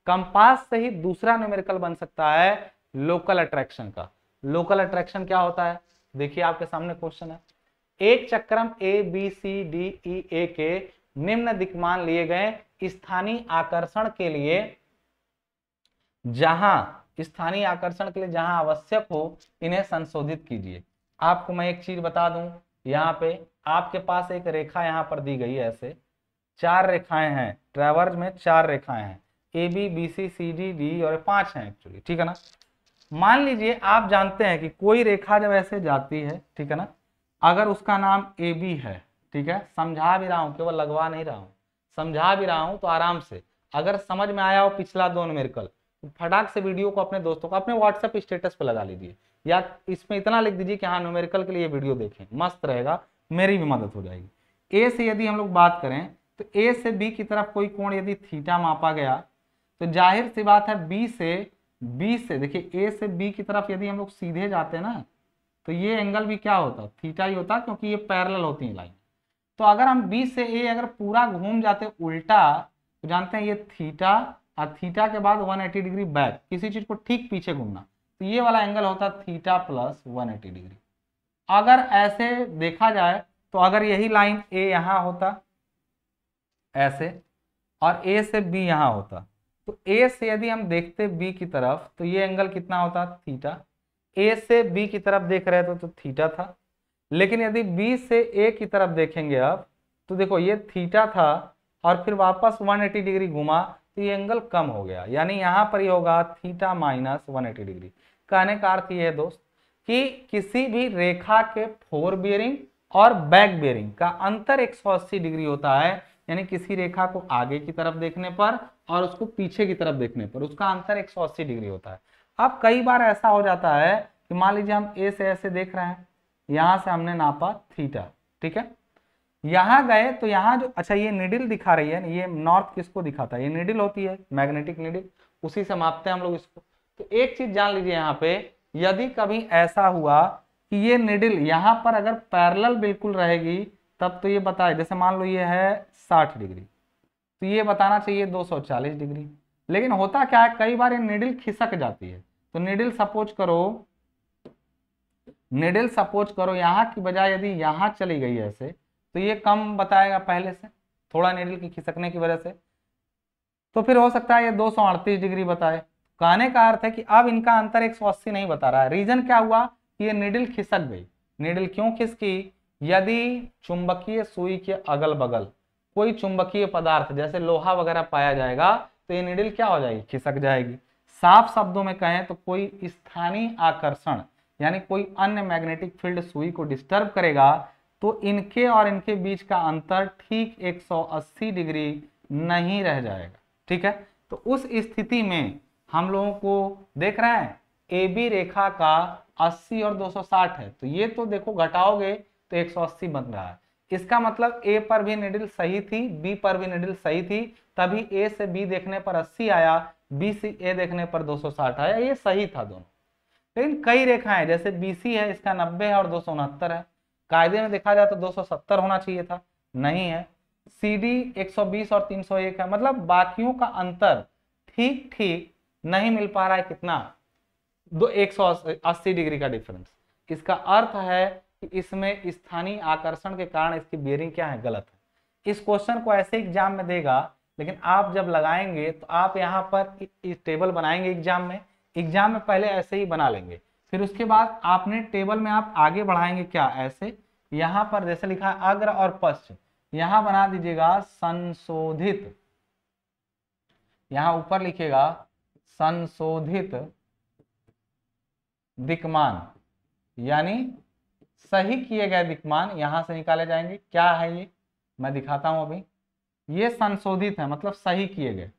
कंपास से ही दूसरा न्यूमेरिकल बन सकता है लोकल अट्रैक्शन का। लोकल अट्रैक्शन क्या होता है देखिए आपके सामने क्वेश्चन है, एक चक्रम A B C D E ए के निम्न दिक्मान लिए गए स्थानीय आकर्षण के लिए जहां आवश्यक हो इन्हें संशोधित कीजिए। आपको मैं एक चीज बता दूं, यहाँ पे आपके पास एक रेखा यहाँ पर दी गई है, ऐसे 4 रेखाएं हैं, ट्रेवर्स में 4 रेखाएं हैं, A B B C C D D और 5 हैं एक्चुअली, ठीक है ना। मान लीजिए आप जानते हैं कि कोई रेखा जब ऐसे जाती है, ठीक है ना, अगर उसका नाम ए बी है, ठीक है, समझा भी रहा हूं, केवल लगवा नहीं रहा हूं, समझा भी रहा हूं, तो आराम से अगर समझ में आया हो पिछला 2 न्यूमेरिकल तो फटाक से वीडियो को अपने दोस्तों को अपने व्हाट्सएप स्टेटस पे लगा लीजिए, या इसमें इतना लिख दीजिए कि हाँ न्यूमेरिकल के लिए वीडियो देखें, मस्त रहेगा, मेरी भी मदद हो जाएगी। ए से यदि हम लोग बात करें तो ए से बी की तरफ कोई कोण यदि थीटा मापा गया तो जाहिर सी बात है बी से देखिए ए से बी की तरफ यदि हम लोग सीधे जाते हैं ना तो ये एंगल भी क्या होता, थीटा ही होता, क्योंकि ये पैरेलल होती है लाइन। तो अगर हम बी से ए अगर पूरा घूम जाते उल्टा तो जानते हैं ये थीटा, और थीटा के बाद 180 डिग्री बैक, किसी चीज को ठीक पीछे घूमना, तो ये वाला एंगल होता थीटा प्लस 180 डिग्री। अगर ऐसे देखा जाए तो अगर यही लाइन ए यहाँ होता ऐसे और ए से बी यहाँ होता, तो ए से यदि हम देखते बी की तरफ तो ये एंगल कितना होता, थीटा। ए से बी की तरफ देख रहे थे तो थीटा था, लेकिन यदि बी से ए की तरफ देखेंगे अब तो देखो ये थीटा था और फिर वापस 180 डिग्री घुमा तो ये एंगल कम हो गया, यानी यहाँ पर ही होगा थीटा माइनस 180 डिग्री। कहने का अर्थ ये है दोस्त कि किसी भी रेखा के फोर बियरिंग और बैक बियरिंग का अंतर 180 डिग्री होता है, यानी किसी रेखा को आगे की तरफ देखने पर और उसको पीछे की तरफ देखने पर उसका अंतर 180 डिग्री होता है। अब कई बार ऐसा हो जाता है कि मान लीजिए हम ए से ऐसे देख रहे हैं, यहां से हमने नापा थीटा, ठीक है, यहां गए तो यहाँ जो अच्छा ये निडिल दिखा रही है, ये नॉर्थ किसको दिखाता है, ये निडिल होती है, मैग्नेटिक निडिल, उसी से मापते हैं हम लोग इसको। तो एक चीज जान लीजिए यहाँ पे, यदि कभी ऐसा हुआ कि ये निडिल यहाँ पर अगर पैरेलल बिल्कुल रहेगी तब तो ये बताए, जैसे मान लो ये है 60 डिग्री तो ये बताना चाहिए 240 डिग्री, लेकिन होता क्या है कई बार ये निडिल खिसक जाती है। तो निडिल सपोज करो यहाँ की बजाय यदि यहाँ चली गई ऐसे तो ये कम बताएगा पहले से, थोड़ा निडिल की खिसकने की वजह से, तो फिर हो सकता है ये 238 डिग्री बताए। कहने का अर्थ है कि अब इनका अंतर 180 नहीं बता रहा है। रीजन क्या हुआ कि ये निडिल खिसक गई। निडिल क्यों खिसकी, यदि चुंबकीय सुई के अगल बगल कोई चुंबकीय पदार्थ जैसे लोहा वगैरह पाया जाएगा तो ये निडिल क्या हो जाएगी, खिसक जाएगी। साफ शब्दों में कहें तो कोई स्थानीय आकर्षण यानी कोई अन्य मैग्नेटिक फील्ड सुई को डिस्टर्ब करेगा तो इनके और इनके बीच का अंतर ठीक 180 डिग्री नहीं रह जाएगा, ठीक है। तो उस स्थिति में हम लोगों को देख रहे हैं ए बी रेखा का 80 और 260 है, तो ये तो देखो घटाओगे तो 180 बन रहा है। इसका मतलब ए पर भी निडिल सही थी, बी पर भी निडिल सही थी, तभी ए से बी देखने पर 80 आया, बी से ए देखने पर 260 आया, ये सही था दोनों। लेकिन कई रेखाएं जैसे बीसी है इसका 90 है और 269 है, कायदे में देखा जाए तो 270 होना चाहिए था, नहीं है। CD 120 और 301 है, मतलब बाकियों का अंतर ठीक ठीक नहीं मिल पा रहा है, कितना 180 डिग्री का डिफरेंस। इसका अर्थ है कि इसमें स्थानीय आकर्षण के कारण इसकी बियरिंग क्या है, गलत है। इस क्वेश्चन को ऐसे एग्जाम में देगा, लेकिन आप जब लगाएंगे तो आप यहाँ पर इस टेबल बनाएंगे एग्जाम में पहले ऐसे ही बना लेंगे, फिर उसके बाद आपने टेबल में आप आगे बढ़ाएंगे क्या, ऐसे यहाँ पर जैसे लिखा है अग्र और पश्च, यहाँ बना दीजिएगा संशोधित, यहाँ ऊपर लिखिएगा संशोधित दिक्मान, यानी सही किए गए दिक्मान यहां से निकाले जाएंगे। क्या है ये मैं दिखाता हूं अभी, ये संशोधित है मतलब सही किए गए,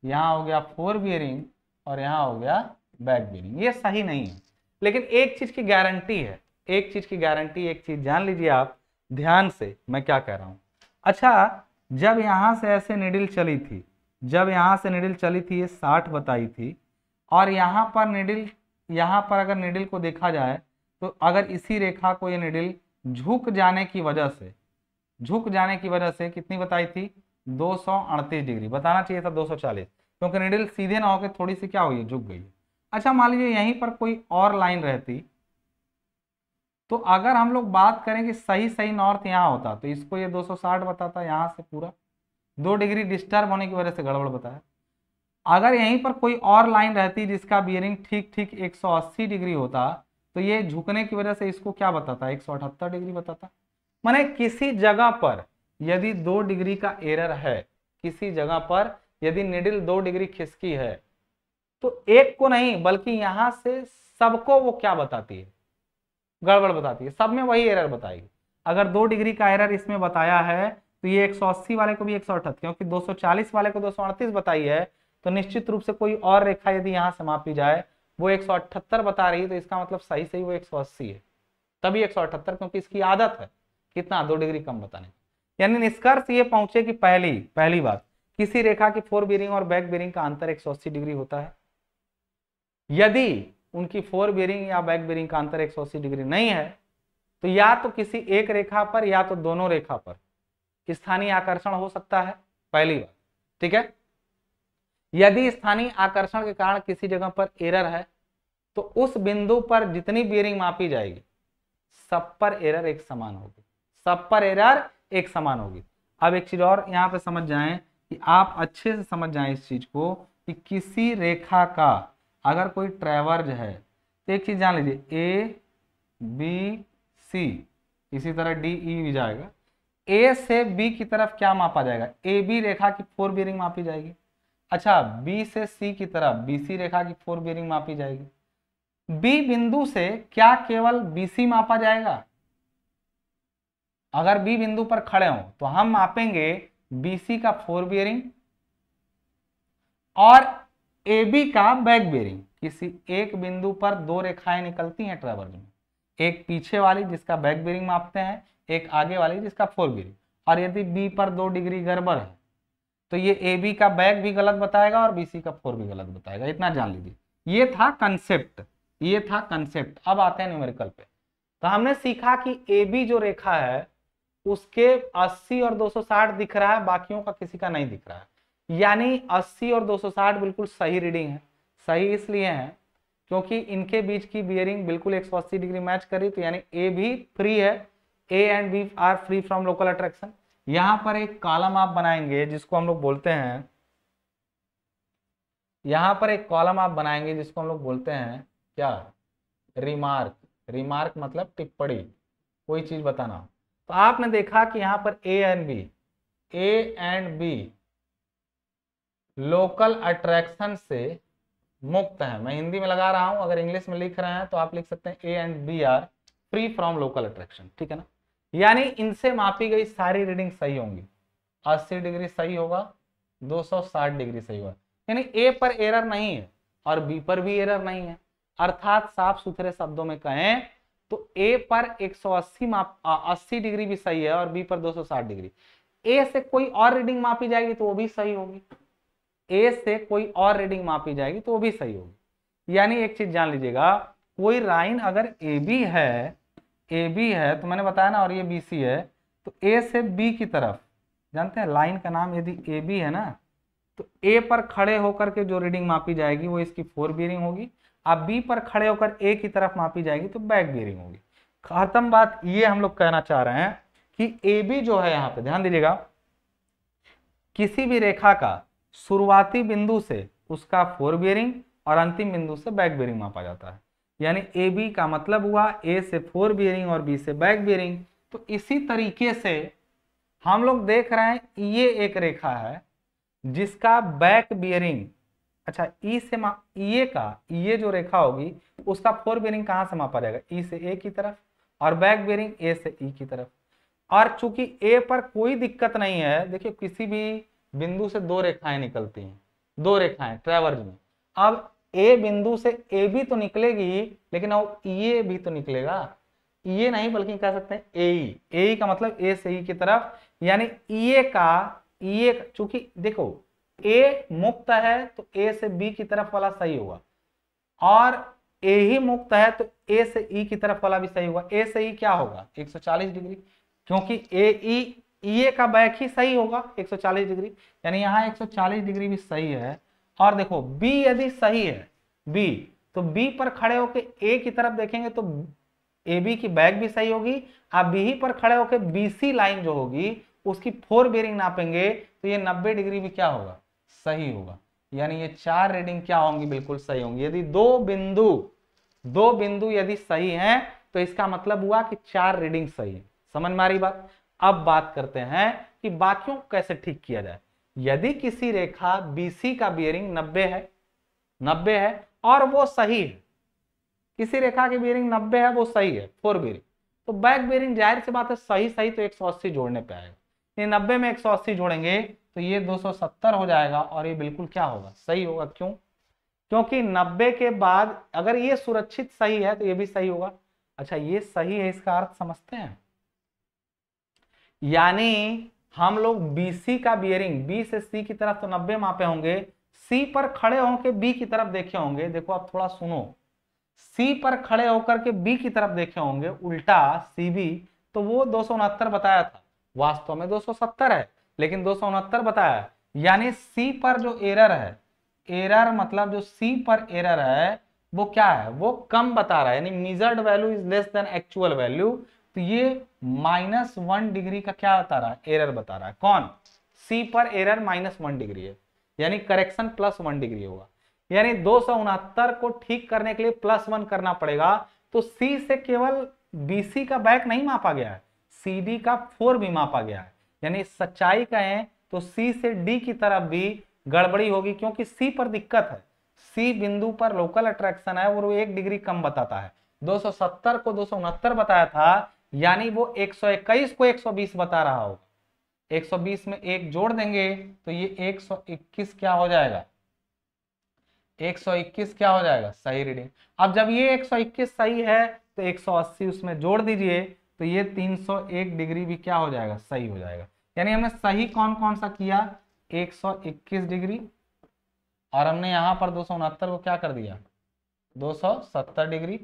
यहाँ हो गया फोर बियरिंग और यहाँ हो गया बैक बियरिंग, ये सही नहीं है। लेकिन एक चीज की गारंटी है, एक चीज जान लीजिए आप ध्यान से मैं क्या कह रहा हूं। अच्छा जब यहां से ऐसे निडिल चली थी, ये 60 बताई थी, और यहाँ पर अगर निडिल को देखा जाए तो अगर इसी रेखा को ये निडिल झुक जाने की वजह से कितनी बताई थी, 238 डिग्री, बताना चाहिए था 240, क्योंकि निडिल सीधे ना होकर थोड़ी सी क्या हुई, झुक गई। अच्छा मान लीजिए यहीं पर कोई और लाइन रहती, तो अगर हम लोग बात करें कि सही सही नॉर्थ यहाँ होता तो इसको ये 260 बताता, यहाँ से पूरा 2 डिग्री डिस्टर्ब होने की वजह से गड़बड़ बताया। अगर यहीं पर कोई और लाइन रहती जिसका बियरिंग ठीक ठीक 180 डिग्री होता तो ये झुकने की वजह से इसको क्या बताता, 178 डिग्री बताता। माने किसी जगह पर यदि 2 डिग्री का एरर है, किसी जगह पर यदि निडिल 2 डिग्री खिसकी है, तो एक को नहीं बल्कि यहां से सबको वो क्या बताती है, गड़बड़ बताती है, सब में वही एरर बताएगी। अगर 2 डिग्री का एरर इसमें बताया है तो ये 180 वाले को भी 178, क्योंकि 240 वाले को 238 बताई है, तो निश्चित रूप से कोई और रेखा यदि यहां से मापी जाए वो 178 बता रही है, तो इसका मतलब सही सही वो 180 है, तभी 178, क्योंकि इसकी आदत है कितना 2 डिग्री कम बताने। यानी निष्कर्ष ये पहुंचे कि पहली बात, किसी रेखा की फोर बेरिंग और बैक बेरिंग का अंतर 180 डिग्री होता है। यदि उनकी फोर बेरिंग या बैक बेरिंग का अंतर 180 डिग्री नहीं है तो या तो किसी एक रेखा पर या तो दोनों रेखा पर स्थानीय आकर्षण हो सकता है, पहली बात। ठीक है, यदि स्थानीय आकर्षण के कारण किसी जगह पर एरर है तो उस बिंदु पर जितनी बेरिंग मापी जाएगी सब पर एरर एक समान होगी, सब पर एरर एक समान होगी। अब एक चीज और यहां पे समझ जाएं कि आप अच्छे से समझ जाएं इस चीज को कि किसी रेखा का अगर कोई ट्रेवर्ज है तो एक चीज जान लीजिए, ए बी सी, इसी तरह डी ई भी जाएगा, ए से बी की तरफ क्या मापा जाएगा, ए बी रेखा की फोर बेरिंग मापी जाएगी। अच्छा, बी से सी की तरफ बी सी रेखा की फोर बेरिंग मापी जाएगी। बी बिंदु से क्या केवल बीसी मापा जाएगा, अगर बी बिंदु पर खड़े हो तो हम मापेंगे बीसी का फोर बेरिंग और ए बी का बैक बेरिंग। किसी एक बिंदु पर 2 रेखाएं निकलती हैं ट्रेवर्ज में, एक पीछे वाली जिसका बैक बेरिंग मापते हैं, एक आगे वाली जिसका फोर बेरिंग। और यदि बी पर 2 डिग्री गड़बड़ है तो ये ए बी का बैक भी गलत बताएगा और बीसी का फोर भी गलत बताएगा, इतना जान लीजिए। ये था कंसेप्ट, ये था कंसेप्ट। अब आते हैं न्यूमेरिकल पे। तो हमने सीखा कि ए बी जो रेखा है उसके 80 और 260 दिख रहा है, बाकियों का किसी का नहीं दिख रहा है। यानी 80 और 260 बिल्कुल सही रीडिंग है। सही इसलिए है क्योंकि इनके बीच की बियरिंग बिल्कुल 180 डिग्री मैच करी, तो यानी ए भी फ्री है, A and B are free from local attraction. यहां पर एक कॉलम आप बनाएंगे जिसको हम लोग बोलते हैं, यहां पर एक कॉलम आप बनाएंगे जिसको हम लोग बोलते हैं क्या, रिमार्क। रिमार्क मतलब टिप्पणी, कोई चीज बताना। तो आपने देखा कि यहां पर A and B local attraction से मुक्त है। मैं हिंदी में लगा रहा हूं, अगर इंग्लिश में लिख रहे हैं तो आप लिख सकते हैं A and B are free from local attraction. ठीक है ना, यानी इनसे मापी गई सारी रीडिंग सही होंगी। 80 डिग्री सही होगा, 260 डिग्री सही होगा, यानी ए पर एरर नहीं है और बी पर भी एरर नहीं है। अर्थात साफ सुथरे शब्दों में कहें तो ए पर 80 डिग्री भी सही है और बी पर 260 डिग्री। ए से कोई और रीडिंग मापी जाएगी तो वो भी सही होगी, ए से कोई और रीडिंग मापी जाएगी तो वो भी सही होगी। यानी एक चीज जान लीजिएगा, कोई लाइन अगर ए बी है तो मैंने बताया ना, और ये बी सी है, तो ए से बी की तरफ, जानते हैं लाइन का नाम यदि ए बी है ना, तो ए पर खड़े होकर के जो रीडिंग मापी जाएगी वो इसकी फोर बियरिंग होगी। अब बी पर खड़े होकर ए की तरफ मापी जाएगी तो बैक बियरिंग होगी। खत्म बात। ये हम लोग कहना चाह रहे हैं कि ए बी जो है, यहाँ पे ध्यान दीजिएगा, किसी भी रेखा का शुरुआती बिंदु से उसका फोर बियरिंग और अंतिम बिंदु से बैक बियरिंग मापा जाता है। यानी ए बी का मतलब हुआ ए से फोर बियरिंग और बी से बैक बियरिंग। तो इसी तरीके से हम लोग देख रहे हैं ये एक रेखा है जिसका बैक बियरिंग, अच्छा ई से ये जो रेखा होगी उसका फोर बियरिंग कहां से मापा जाएगा, ई से ए की तरफ, और बैक बियरिंग ए से ई की तरफ। और चूंकि ए पर कोई दिक्कत नहीं है, देखिए किसी भी बिंदु से 2 रेखाएं निकलती हैं, 2 रेखाएं ट्रेवर्ज में। अब ए बिंदु से ए भी तो निकलेगी, लेकिन अब ये भी तो निकलेगा, ये नहीं बल्कि कह सकते हैं ए का मतलब ए से ई की तरफ। यानी ये चूंकि देखो ए मुक्त है तो ए से बी की तरफ वाला सही होगा, और ए ही मुक्त है तो ए से ई की तरफ वाला भी सही होगा। ए से ई क्या होगा 140 डिग्री, क्योंकि ए का बैक ही सही होगा 140 डिग्री, यानी यहाँ 140 डिग्री भी सही है। और देखो बी यदि सही है, बी, तो बी पर खड़े होकर ए की तरफ देखेंगे तो ए बी की बैक भी सही होगी। आप बी ही पर खड़े होकर बीसी लाइन जो होगी उसकी 4 बेरिंग नापेंगे तो ये 90 डिग्री भी क्या होगा, सही होगा। यानी ये 4 रीडिंग क्या होंगी, बिल्कुल सही होंगी। यदि दो बिंदु यदि सही हैं तो इसका मतलब हुआ कि 4 रीडिंग सही है। समझ में आ रही बात। अब बात करते हैं कि बाकियों को कैसे ठीक किया जाए। यदि किसी रेखा बीसी का बियरिंग 90 है और वो सही है, किसी रेखा की बियरिंग 90 है वो सही है 4 बेरिंग, तो बैक बेरिंग जाहिर सी बात है सही तो 180 जोड़ने पे आएगा। ये 90 में 180 जोड़ेंगे तो ये 270 हो जाएगा और ये बिल्कुल क्या होगा, सही होगा। क्यों? क्योंकि 90 के बाद अगर ये सुरक्षित सही है तो ये भी सही होगा। अच्छा ये सही है, इसका अर्थ समझते हैं। यानी हम लोग BC का बियरिंग B से C की तरफ तो 90 मापे होंगे, C पर खड़े होकर B की तरफ देखे होंगे। देखो आप थोड़ा सुनो, C पर खड़े होकर के B की तरफ देखे होंगे उल्टा CB, तो वो 269 बताया था, वास्तव में 270 है लेकिन 269 बताया। यानी C पर जो एरर है, एरर मतलब जो C पर एरर है वो क्या है, वो कम बता रहा है, यानी measured value is less than actual value. तो ये -1 डिग्री का क्या बता रहा है, एरर बता रहा है। कौन? C पर एरर -1 डिग्री है, यानी करेक्शन +1 डिग्री होगा। यानी 269 को ठीक करने के लिए +1 करना पड़ेगा। तो C से केवल BC का बैक नहीं मापा गया है, CD का 4 भी मापा गया है। यानी सच्चाई कहें तो C से D की तरफ भी गड़बड़ी होगी, क्योंकि C पर दिक्कत है। C बिंदु पर लोकल अट्रैक्शन है और वो 1 डिग्री कम बताता है। 270 को 269 बताया था, यानी वो 121 को 120 बता रहा होगा। 120 में 1 जोड़ देंगे तो ये 121 क्या हो जाएगा, 121 क्या हो जाएगा, सही रीडिंग। अब जब ये 121 सही है तो 180 उसमें जोड़ दीजिए तो ये 301 डिग्री भी क्या हो जाएगा, सही हो जाएगा। यानी हमने सही कौन कौन सा किया, 121 डिग्री, और हमने यहां पर 269 को क्या कर दिया, 270 डिग्री,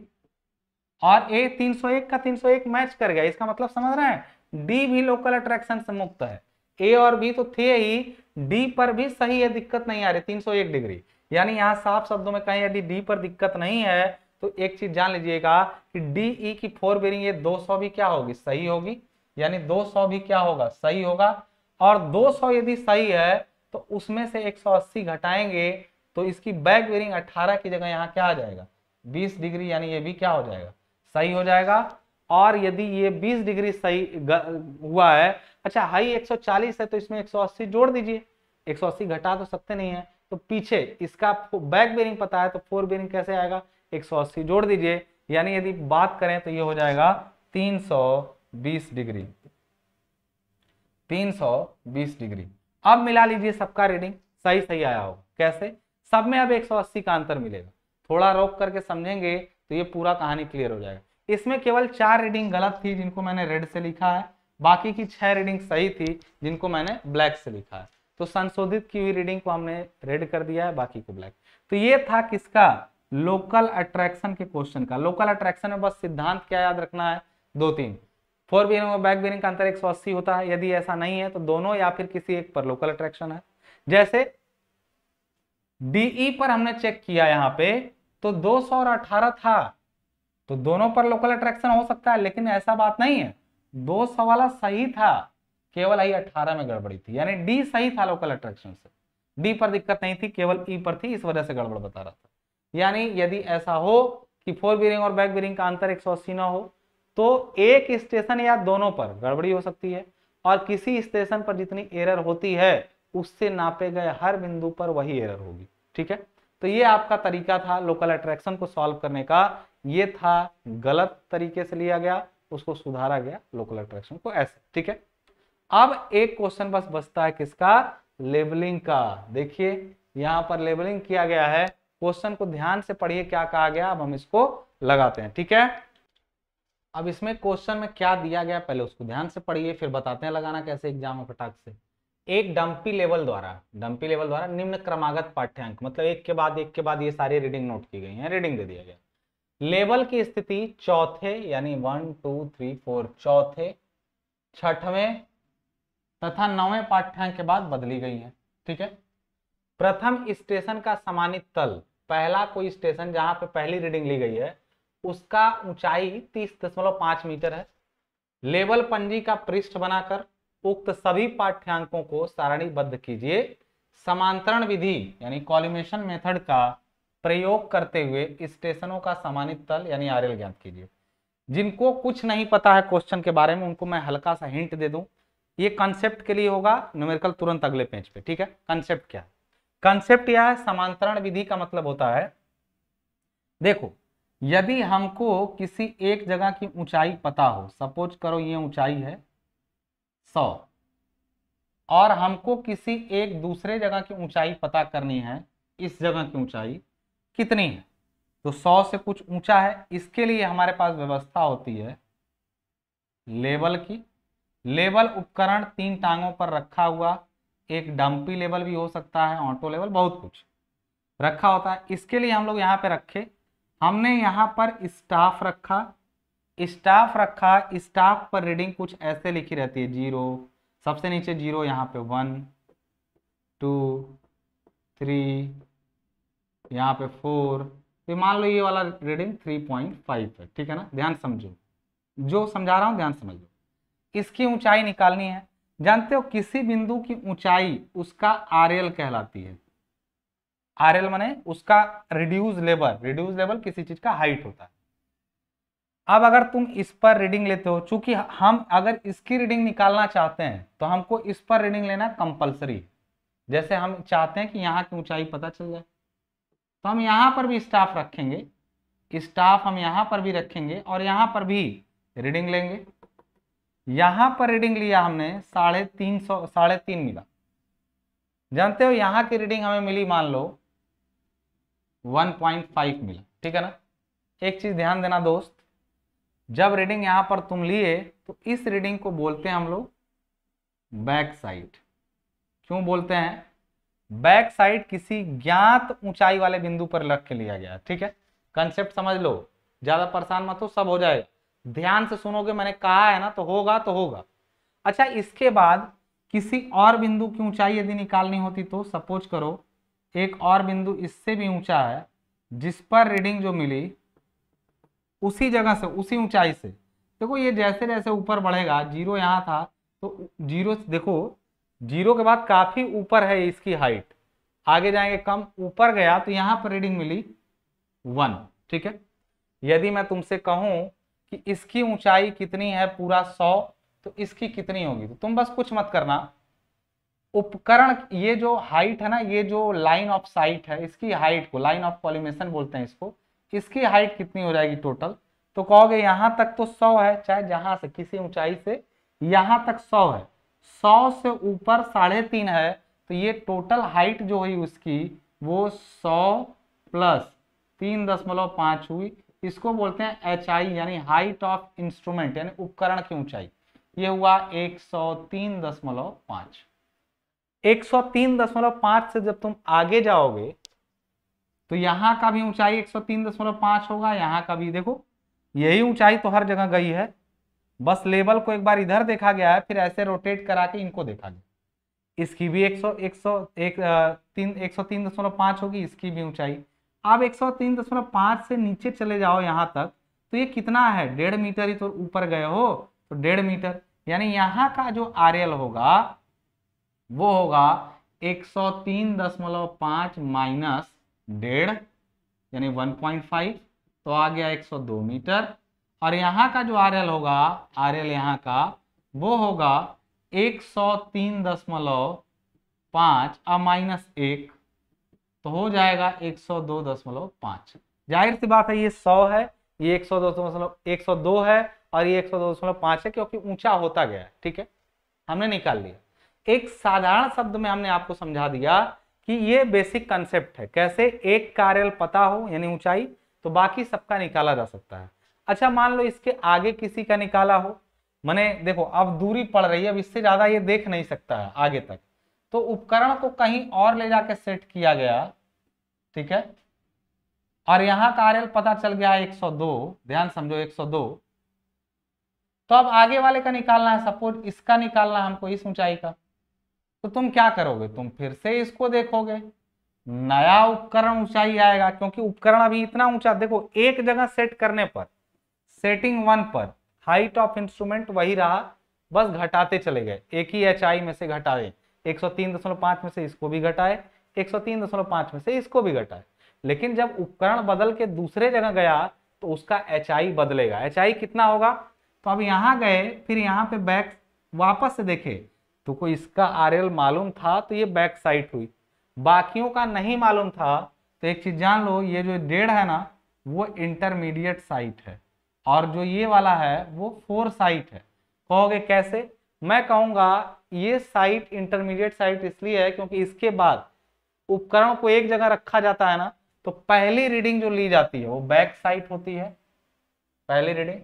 और ए 301 का 301 मैच कर गया। इसका मतलब समझ रहे हैं, डी भी लोकल अट्रैक्शन से मुक्त है। ए और बी तो थे ही, डी पर भी सही है, दिक्कत नहीं आ रही 301 डिग्री। यानी यहां साफ शब्दों में कहें यदि डी पर दिक्कत नहीं है तो एक चीज जान लीजिएगा कि डी ई की 4 बेरिंग ये 200 भी क्या होगी, सही होगी। यानी 200 भी क्या होगा, सही होगा। और 200 यदि सही है तो उसमें से 180 घटाएंगे तो इसकी बैक बेरिंग 18 की जगह यहाँ क्या आ जाएगा, 20 डिग्री, यानी ये भी क्या हो जाएगा, सही हो जाएगा। और यदि ये 20 डिग्री सही हुआ है, अच्छा हाई 140 है तो इसमें 180 जोड़ दीजिए, 180 घटा तो सकते नहीं है, तो पीछे इसका बैक बेरिंग पता है तो 4 बेरिंग कैसे आएगा, 180 जोड़ दीजिए। यानी यदि बात करें तो ये हो जाएगा 320 डिग्री, 320 डिग्री। अब मिला लीजिए सबका रीडिंग, सही सही आया होगा। कैसे? सब में अब 180 का अंतर मिलेगा, थोड़ा रोक करके समझेंगे तो ये पूरा कहानी क्लियर हो जाएगा। इसमें केवल 4 रीडिंग गलत थी जिनको मैंने रेड से लिखा है, बाकी की 6 रीडिंग सही थी जिनको मैंने ब्लैक से लिखा है। तो संशोधित की हुई रीडिंग को हमने रेड कर दिया है, बाकी को ब्लैक। तो ये था किसका, लोकल अट्रैक्शन के क्वेश्चन का। लोकल अट्रैक्शन में बस सिद्धांत क्या याद रखना है, 2-3, 4 बेरिंग और बैक बेरिंग का अंतर 180 होता है। यदि ऐसा नहीं है तो दोनों या फिर किसी एक पर लोकल अट्रैक्शन है। जैसे डीई पर हमने चेक किया यहाँ पे तो 200 और 18 था, तो दोनों पर लोकल अट्रैक्शन हो सकता है, लेकिन ऐसा बात नहीं है। 200 वाला सही था, केवल आई 18 में गड़बड़ी थी, यानी डी सही था लोकल अट्रैक्शन से, डी पर दिक्कत नहीं थी, केवल ई पर थी, इस वजह से गड़बड़ बता रहा था। यानी यदि ऐसा हो कि 4 बेरिंग और बैक बेरिंग का अंतर 180 ना हो तो एक स्टेशन या दोनों पर गड़बड़ी हो सकती है, और किसी स्टेशन पर जितनी एरर होती है उससे नापे गए हर बिंदु पर वही एरर होगी। ठीक है, तो ये आपका तरीका था लोकल अट्रैक्शन को सॉल्व करने का। ये था गलत तरीके से लिया गया, उसको सुधारा गया लोकल अट्रैक्शन को ऐसे। ठीक है, अब एक क्वेश्चन बस बचता है किसका, लेबलिंग का। देखिए यहां पर लेबलिंग किया गया है, क्वेश्चन को ध्यान से पढ़िए क्या कहा गया, अब हम इसको लगाते हैं। ठीक है, अब इसमें क्वेश्चन में क्या दिया गया पहले उसको ध्यान से पढ़िए, फिर बताते हैं लगाना कैसे एग्जाम में फटाक से। एक डंपी लेवल द्वारा निम्न क्रमागत पाठ्यांक, मतलब एक के बाद ये सारी रीडिंग नोट की गई है, रीडिंग दे दिया गया। लेवल की स्थिति चौथे, यानी 1 2 3 4 चौथे, छठवें तथा 9वें पाठ्यांक के बाद बदली गई है। ठीक है, प्रथम स्टेशन का समानित तल, पहला कोई स्टेशन जहां पे पहली रीडिंग ली गई है उसका ऊंचाई 30.5 मीटर है। लेवल पंजी का पृष्ठ बनाकर उक्त सभी पाठ्यांकों को सारणीबद्ध कीजिए। समांतरण विधि यानी कॉलिमेशन मेथड का प्रयोग करते हुए स्टेशनों का समानित तल यानी आरएल ज्ञात कीजिए। जिनको कुछ नहीं पता है क्वेश्चन के बारे में उनको मैं हल्का सा हिंट दे दूं, ये कंसेप्ट के लिए होगा, न्यूमेरिकल तुरंत अगले पेज पे, ठीक है। कंसेप्ट क्या है? कंसेप्ट यह है, समांतरण विधि का मतलब होता है, देखो यदि हमको किसी एक जगह की ऊंचाई पता हो, सपोज करो ये ऊंचाई है 100 और हमको किसी एक दूसरे जगह की ऊंचाई पता करनी है, इस जगह की ऊंचाई कितनी है, तो 100 से कुछ ऊंचा है, इसके लिए हमारे पास व्यवस्था होती है लेवल की। लेवल उपकरण 3 टांगों पर रखा हुआ, एक डंपी लेवल भी हो सकता है, ऑटो लेवल, बहुत कुछ रखा होता है। इसके लिए हम लोग यहाँ पे रखे, हमने यहाँ पर स्टाफ रखा, स्टाफ पर रीडिंग कुछ ऐसे लिखी रहती है, 0 सबसे नीचे 0, यहाँ पे 1 2 3, यहाँ पे 4, तो मान लो ये वाला रीडिंग 3.5 है, ठीक है ना। ध्यान समझो, जो समझा रहा हूँ ध्यान समझो। इसकी ऊंचाई निकालनी है। जानते हो किसी बिंदु की ऊंचाई उसका आरएल कहलाती है। आरएल माने उसका रिड्यूस लेवल किसी चीज का हाइट होता है। अब अगर तुम इस पर रीडिंग लेते हो, चूंकि हम अगर इसकी रीडिंग निकालना चाहते हैं तो हमको इस पर रीडिंग लेना कंपलसरी। जैसे हम चाहते हैं कि यहाँ की ऊंचाई पता चल जाए, तो हम यहाँ पर भी स्टाफ रखेंगे, स्टाफ हम यहाँ पर भी रखेंगे और यहाँ पर भी रीडिंग लेंगे। यहाँ पर रीडिंग लिया हमने 3.5 मिला। जानते हो यहाँ की रीडिंग हमें मिली मान लो 1.5 मिला, ठीक है ना। एक चीज ध्यान देना दोस्त, जब रीडिंग यहाँ पर तुम लिए तो इस रीडिंग को बोलते हैं हम लोग बैक साइड। क्यों बोलते हैं? बैक साइड किसी ज्ञात ऊंचाई वाले बिंदु पर रख के लिया गया, ठीक है। कंसेप्ट समझ लो, ज्यादा परेशान मत हो, सब हो जाएगा। ध्यान से सुनोगे, मैंने कहा है ना, तो होगा तो होगा। अच्छा, इसके बाद किसी और बिंदु की ऊंचाई यदि निकालनी होती तो सपोज करो एक और बिंदु इससे भी ऊंचा है, जिस पर रीडिंग जो मिली उसी जगह से, उसी ऊंचाई से, देखो ये जैसे जैसे ऊपर बढ़ेगा, 0 यहाँ था तो 0 देखो 0 के बाद काफी ऊपर है इसकी हाइट, आगे जाएंगे कम, ऊपर गया तो यहाँ पर रीडिंग मिली 1, ठीक है। यदि मैं तुमसे कहूं कि इसकी ऊंचाई कितनी है पूरा 100, तो इसकी कितनी होगी, तो तुम बस कुछ मत करना, उपकरण ये जो हाइट है ना, ये जो लाइन ऑफ साइट है, इसकी हाइट को लाइन ऑफ कॉलिमेशन बोलते हैं इसको, इसकी हाइट कितनी हो जाएगी टोटल, तो कहोगे यहां तक तो 100 है, चाहे जहां से किसी ऊंचाई से यहां तक 100 है, 100 से ऊपर 3.5 है, तो ये टोटल हाइट जो हुई उसकी वो 100 प्लस 3.5 हुई। इसको बोलते हैं HI यानी हाइट ऑफ इंस्ट्रूमेंट यानी उपकरण की ऊंचाई। ये हुआ 103.5। 103.5 से जब तुम आगे जाओगे तो यहाँ का भी ऊंचाई 103.5 होगा, यहाँ का भी। देखो यही ऊंचाई तो हर जगह गई है, बस लेवल को एक बार इधर देखा गया है, फिर ऐसे रोटेट करा के इनको देखा गया। इसकी भी 103.5 होगी, इसकी भी ऊंचाई। अब 103.5 से नीचे चले जाओ यहाँ तक, तो ये कितना है, 1.5 मीटर ही तो ऊपर गए हो, तो 1.5 मीटर, यानी यहाँ का जो आरएल होगा वो होगा 103.5 माइनस 1.5 यानी 1.5, तो आ गया 102 मीटर। और यहाँ का जो आरएल होगा, आरएल यहाँ का वो होगा 103.5 और माइनस 1, तो हो जाएगा 102.5। जाहिर सी बात है ये 100 है, ये 102 है और ये 102.5 है, क्योंकि ऊंचा होता गया है, ठीक है, हमने निकाल लिया। एक साधारण शब्द में हमने आपको समझा दिया कि ये बेसिक कंसेप्ट है, कैसे एक का आरएल पता हो यानी ऊंचाई, तो बाकी सबका निकाला जा सकता है। अच्छा, मान लो इसके आगे किसी का निकाला हो, माने देखो अब दूरी पड़ रही है, अब इससे ज्यादा ये देख नहीं सकता है आगे तक, तो उपकरण को कहीं और ले जाके सेट किया गया, ठीक है, और यहाँ का आरएल पता चल गया 102, ध्यान समझो 102, तो अब आगे वाले का निकालना है, सपोज इसका निकालना है हमको, इस ऊंचाई का, तो तुम क्या करोगे, तुम फिर से इसको देखोगे, नया उपकरण ऊंचाई आएगा, क्योंकि उपकरण अभी इतना ऊंचा, देखो एक जगह सेट करने पर, सेटिंग 1 पर हाइट ऑफ इंस्ट्रूमेंट वही रहा, बस घटाते चले गए, एक ही एचआई में से घटाए, 103.5 में से इसको भी घटाए, 103.5 में से इसको भी घटाए। लेकिन जब उपकरण बदल के दूसरे जगह गया तो उसका एचआई बदलेगा। एचआई कितना होगा? तो अब यहां गए, फिर यहाँ पे बैक वापस से देखे तो कोई इसका आरएल मालूम था तो ये बैक साइड हुई, बाकियों का नहीं मालूम था तो एक चीज जान लो, ये जो 1.5 है ना वो इंटरमीडिएट साइट है, और जो ये वाला है वो 4 साइट है। कहोगे कैसे? मैं कहूंगा ये साइट इंटरमीडिएट साइट इसलिए है क्योंकि इसके बाद उपकरण को एक जगह रखा जाता है ना, तो पहली रीडिंग जो ली जाती है वो बैक साइट होती है, पहली रीडिंग,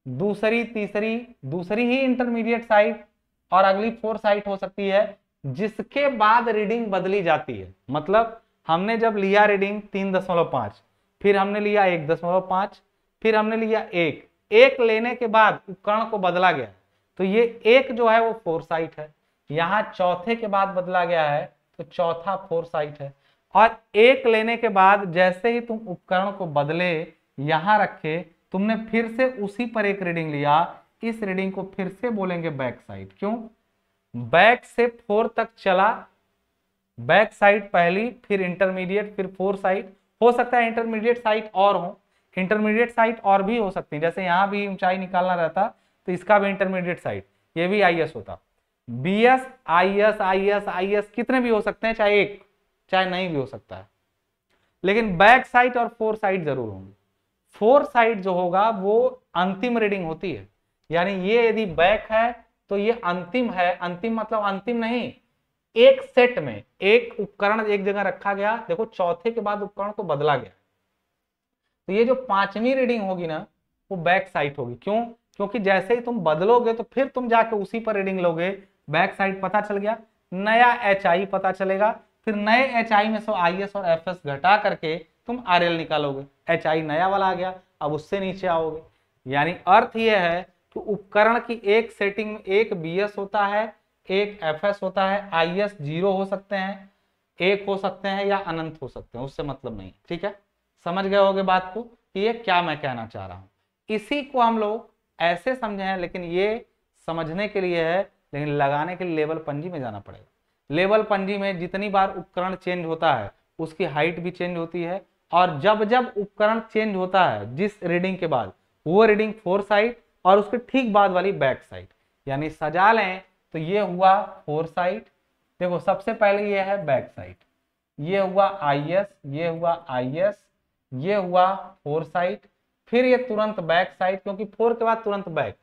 दूसरी तीसरी दूसरी ही इंटरमीडिएट साइट, और अगली 4 साइट हो सकती है जिसके बाद रीडिंग बदली जाती है। मतलब हमने जब लिया रीडिंग 3.5, फिर हमने लिया 1.5, फिर हमने लिया 1, 1 लेने के बाद उपकरण को बदला गया, तो ये 1 जो है वो 4 साइट है, यहाँ चौथे के बाद बदला गया है तो चौथा 4 साइट है, और 1 लेने के बाद जैसे ही तुम उपकरण को बदले यहां रखे, तुमने फिर से उसी पर एक रीडिंग लिया, इस रीडिंग को फिर से बोलेंगे बैक साइड। क्यों? बैक से 4 तक चला, बैक साइड पहली, फिर इंटरमीडिएट, फिर 4 साइड, हो सकता है इंटरमीडिएट साइट और हो, इंटरमीडिएट साइट और भी हो सकती है, जैसे यहां भी ऊंचाई निकालना रहता तो इसका भी इंटरमीडिएट साइट, ये भी आईएस होता। बीएस, आईएस, आईएस, आईएस कितने भी हो सकते हैं, चाहे एक, चाहे नहीं भी हो सकता है, लेकिन बैक साइट और 4 साइट जरूर होंगे। 4 साइड जो होगा वो अंतिम रीडिंग होती है, यानी ये यदि बैक है तो ये अंतिम है, अंतिम मतलब अंतिम नहीं, एक सेट में एक उपकरण एक जगह रखा गया, देखो चौथे के बाद उपकरण को बदला गया, तो ये जो 5वीं रीडिंग होगी ना वो बैक साइड होगी। क्यों? क्योंकि जैसे ही तुम बदलोगे तो फिर तुम जाके उसी पर रीडिंग लोगे, बैक साइड पता चल गया, नया एचआई पता चलेगा, फिर नए एचआई में से आईएस और एफएस घटा करके तुम आरएल निकालोगे, एचआई नया वाला आ गया, अब उससे नीचे आओगे। यानी अर्थ यह है कि उपकरण की एक सेटिंग में एक बीएस होता है, एक एफएस होता है, आईएस 0 हो सकते हैं, 1 हो सकते हैं या अनंत हो सकते हैं, उससे मतलब नहीं। ठीक है, समझ गए होगे बात को कि ये क्या मैं कहना चाह रहा हूं। इसी को हम लोग ऐसे समझे हैं, लेकिन ये समझने के लिए है, लेकिन लगाने के लिए लेवल पंजी में जाना पड़ेगा। लेवल पंजी में जितनी बार उपकरण चेंज होता है उसकी हाइट भी चेंज होती है, और जब जब उपकरण चेंज होता है जिस रीडिंग के बाद, वो रीडिंग 4 साइड और उसके ठीक बाद वाली बैक साइड, यानी सजा लें तो ये हुआ 4 साइड, देखो सबसे पहले ये है बैक साइड, ये हुआ आईएस, ये हुआ आईएस, ये हुआ 4 साइड, फिर ये तुरंत बैक साइड, क्योंकि 4 के बाद तुरंत बैक।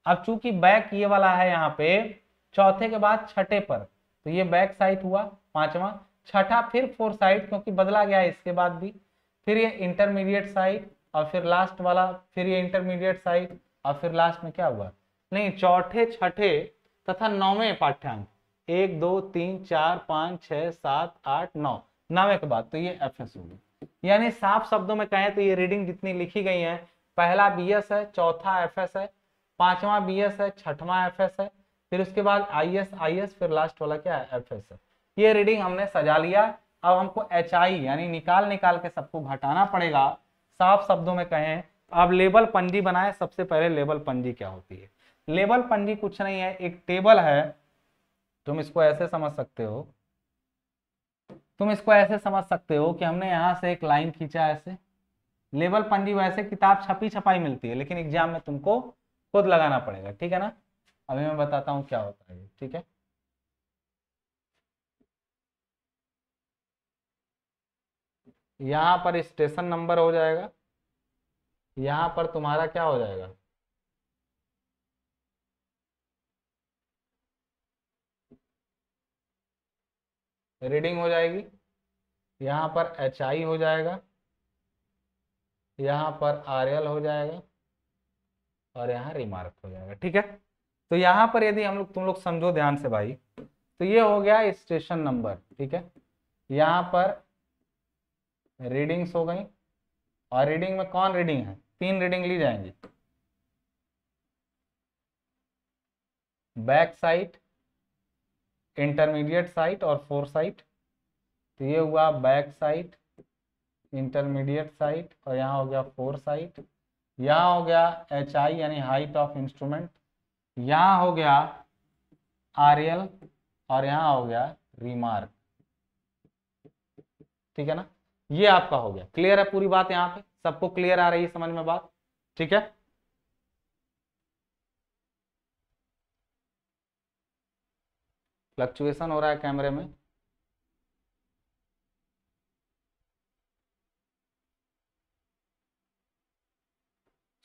अब चूंकि बैक ये वाला है यहाँ पे चौथे के बाद छठे पर, तो ये बैक साइड हुआ 5वां, छठा फिर 4 साइड क्योंकि बदला गया है इसके बाद भी, फिर ये इंटरमीडिएट साइड, और फिर लास्ट वाला फिर ये इंटरमीडिएट साइड, और फिर लास्ट में क्या हुआ, नहीं चौथे छठे तथा 9वें पाठ्यांक, 1 2 3 4 5 6 7 8 9, 9वें के बाद तो ये एफएस होगी। यानी साफ शब्दों में कहें तो ये रीडिंग जितनी लिखी गई है, पहला बीएस है, चौथा एफएस है, 5वां बीएस है, 6वां एफएस है, फिर उसके बाद आईएस, आईएस, फिर लास्ट वाला क्या है, एफएस है। ये रीडिंग हमने सजा लिया। अब हमको एचआई यानी निकाल निकाल के सबको घटाना पड़ेगा। साफ शब्दों में कहें अब लेवल पंजी बनाए, सबसे पहले लेवल पंजी क्या होती है? लेवल पंजी कुछ नहीं है, एक टेबल है, तुम इसको ऐसे समझ सकते हो, तुम इसको ऐसे समझ सकते हो कि हमने यहां से एक लाइन खींचा ऐसे। लेवल पंजी वैसे किताब छपी छपाई मिलती है, लेकिन एग्जाम में तुमको खुद लगाना पड़ेगा, ठीक है ना? अभी मैं बताता हूँ क्या होता है, ठीक है? यहाँ पर स्टेशन नंबर हो जाएगा, यहाँ पर तुम्हारा क्या हो जाएगा, रीडिंग हो जाएगी, यहाँ पर एचआई हो जाएगा, यहाँ पर आरएल हो जाएगा, और यहाँ रिमार्क हो जाएगा। ठीक है, तो यहाँ पर यदि हम लोग तुम लोग समझो ध्यान से भाई, तो ये हो गया स्टेशन नंबर। ठीक है, यहाँ पर रीडिंग्स हो गई, और रीडिंग में कौन रीडिंग है, 3 रीडिंग ली जाएंगी, बैक साइड, इंटरमीडिएट साइट और 4 साइट। तो ये हुआ बैक साइड, इंटरमीडिएट साइड, और यहाँ हो गया फोर साइड, यहाँ हो गया एच आई यानी हाइट ऑफ इंस्ट्रूमेंट, यहाँ हो गया आर एल, और यहाँ हो गया रिमार्क। ठीक है ना, ये आपका हो गया। क्लियर है पूरी बात? यहाँ पे सबको क्लियर आ रही है समझ में बात? ठीक है, फ्लक्चुएशन हो रहा है कैमरे में।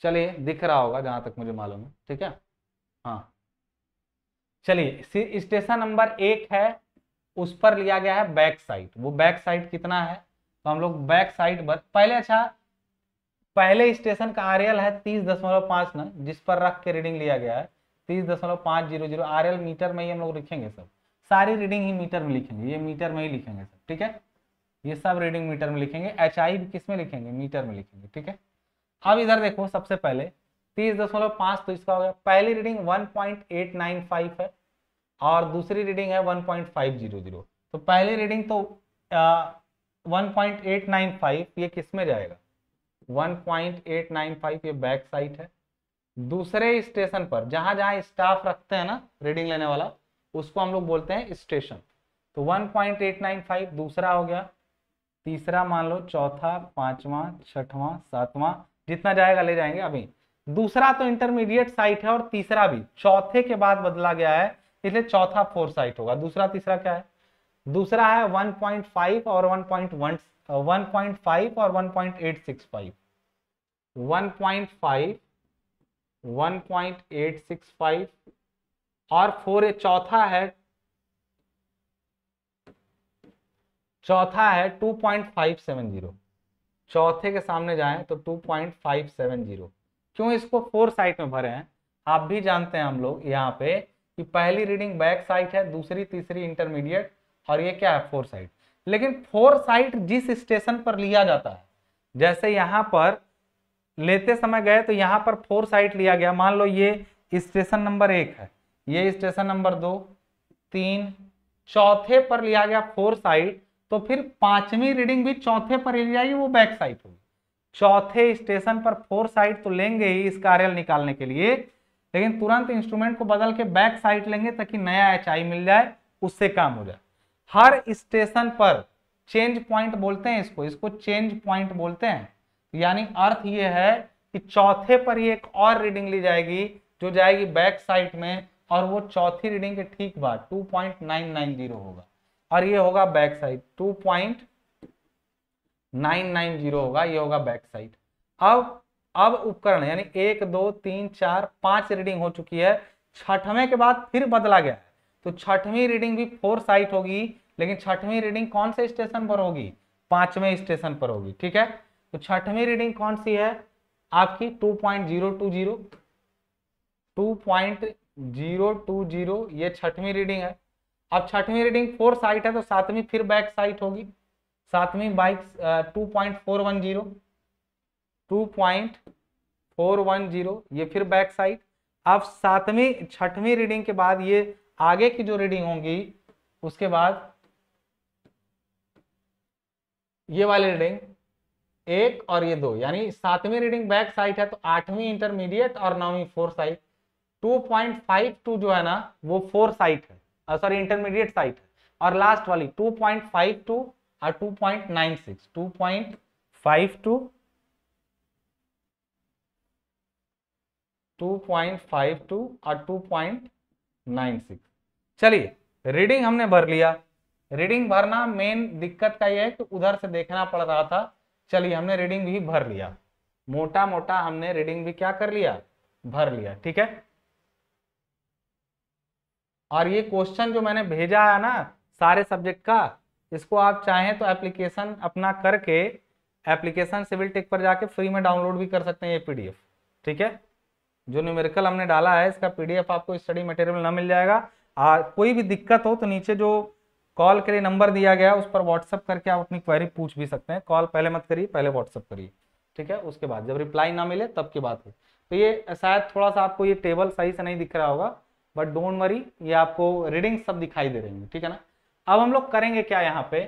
चलिए दिख रहा होगा जहां तक मुझे मालूम है। ठीक है, हाँ चलिए, स्टेशन नंबर 1 है, उस पर लिया गया है बैक साइड। वो बैक साइड कितना है, तो हम लोग बैक साइड पहले, अच्छा पहले स्टेशन का आरएल है 30.5 न, जिस पर रख के रीडिंग लिया गया है 30.500। आरएल मीटर में ही हम लोग लिखेंगे, सब सारी रीडिंग ही मीटर में लिखेंगे, ये मीटर में ही लिखेंगे सब। ठीक है, ये सब रीडिंग मीटर में लिखेंगे, एच आई भी किस में लिखेंगे, मीटर में लिखेंगे। ठीक है, अब इधर देखो, सबसे पहले 30.5 तो इसका हो गया, पहली रीडिंग 1.895 है और दूसरी रीडिंग है 1.500। तो पहली रीडिंग तो 1.895 ये किस में जाएगा, 1.895 ये बैक साइड है। दूसरे स्टेशन पर जहां जहां स्टाफ रखते हैं ना रीडिंग लेने वाला, उसको हम लोग बोलते हैं स्टेशन। तो 1.895 दूसरा हो गया, तीसरा मान लो, चौथा, पांचवा, छठवां, सातवां, जितना जाएगा ले जाएंगे। अभी दूसरा तो इंटरमीडिएट साइट है और तीसरा भी चौथे के बाद बदला गया है, इसलिए चौथा फोर साइट होगा। दूसरा तीसरा क्या है, दूसरा है 1.5 और 1.1, 1.5 और 1.865, 1.5, 1.865 और 4, चौथा है 2.570। चौथे के सामने जाएं तो 2.570। क्यों इसको फोर साइट में भरे हैं, आप भी जानते हैं हम लोग यहाँ पे कि पहली रीडिंग बैक साइट है, दूसरी तीसरी इंटरमीडिएट, और ये क्या है, फोर साइट। लेकिन फोर साइट जिस स्टेशन पर लिया जाता है, जैसे यहाँ पर लेते समय गए तो यहाँ पर फोर साइट लिया गया, मान लो ये स्टेशन नंबर 1 है, ये स्टेशन नंबर 2, 3, चौथे पर लिया गया फोर साइट, तो फिर पांचवी रीडिंग भी चौथे पर ली जाएगी, वो बैक साइड होगी। चौथे स्टेशन पर फोर साइड तो लेंगे ही इस आरएल निकालने के लिए, लेकिन तुरंत इंस्ट्रूमेंट को बदल के बैक साइड लेंगे ताकि नया एचआई मिल जाए, उससे काम हो जाए। हर स्टेशन पर चेंज पॉइंट बोलते हैं इसको चेंज पॉइंट बोलते हैं। यानी अर्थ ये है कि चौथे पर ये एक और रीडिंग ली जाएगी जो जाएगी बैक साइड में, और वो चौथी रीडिंग के ठीक बाद 2.990 होगा, और ये होगा बैक साइड 2.990 होगा, ये होगा बैक साइड। अब उपकरण यानी 1 2 3 4 5 रीडिंग हो चुकी है, छठवें के बाद फिर बदला गया है, तो छठवीं रीडिंग भी फोर साइट होगी, लेकिन छठवीं रीडिंग कौन से स्टेशन पर होगी, पांचवें स्टेशन पर होगी। ठीक है, तो छठवीं रीडिंग कौन सी है आपकी, 2.020, 2.020 ये छठवीं रीडिंग है। अब छठवीं रीडिंग फोर साइट है तो सातवीं फिर बैक साइट होगी, सातवीं बाइक 2.410, 2.410 ये फिर बैक साइड। अब सातवीं छठवीं रीडिंग के बाद ये आगे की जो रीडिंग होंगी, उसके बाद ये वाली रीडिंग 1 और ये 2, यानी सातवीं रीडिंग बैक साइड है तो आठवीं इंटरमीडिएट और नौवीं फोर साइट। 2.52 जो है ना वो फोर साइट है, सॉरी इंटरमीडिएट साइट है, और लास्ट वाली 2.52 और 2.96, 2.52, 2.52 और 2.96। चलिए रीडिंग हमने भर लिया। रीडिंग भरना मेन दिक्कत का यह है कि उधर से देखना पड़ रहा था। चलिए हमने रीडिंग भी भर लिया, मोटा मोटा हमने रीडिंग भी क्या कर लिया, भर लिया। ठीक है, और ये क्वेश्चन जो मैंने भेजा है ना सारे सब्जेक्ट का, इसको आप चाहें तो एप्लीकेशन अपना करके एप्लीकेशन सिविल टेक पर जाके फ्री में डाउनलोड भी कर सकते हैं ये पीडीएफ। ठीक है, जो न्यूमेरिकल हमने डाला है इसका पीडीएफ आपको स्टडी मटेरियल ना मिल जाएगा। कोई भी दिक्कत हो तो नीचे जो कॉल के लिए नंबर दिया गया है उस पर व्हाट्सअप करके आप अपनी क्वेरी पूछ भी सकते हैं। कॉल पहले मत करिए, पहले व्हाट्सअप करिए। ठीक है, उसके बाद जब रिप्लाई ना मिले तब की बात है। तो ये शायद थोड़ा सा आपको ये टेबल सही से नहीं दिख रहा होगा, बट डोंट वरी, ये आपको रीडिंग सब दिखाई दे रही है। ठीक है ना, अब हम लोग करेंगे क्या यहाँ पे,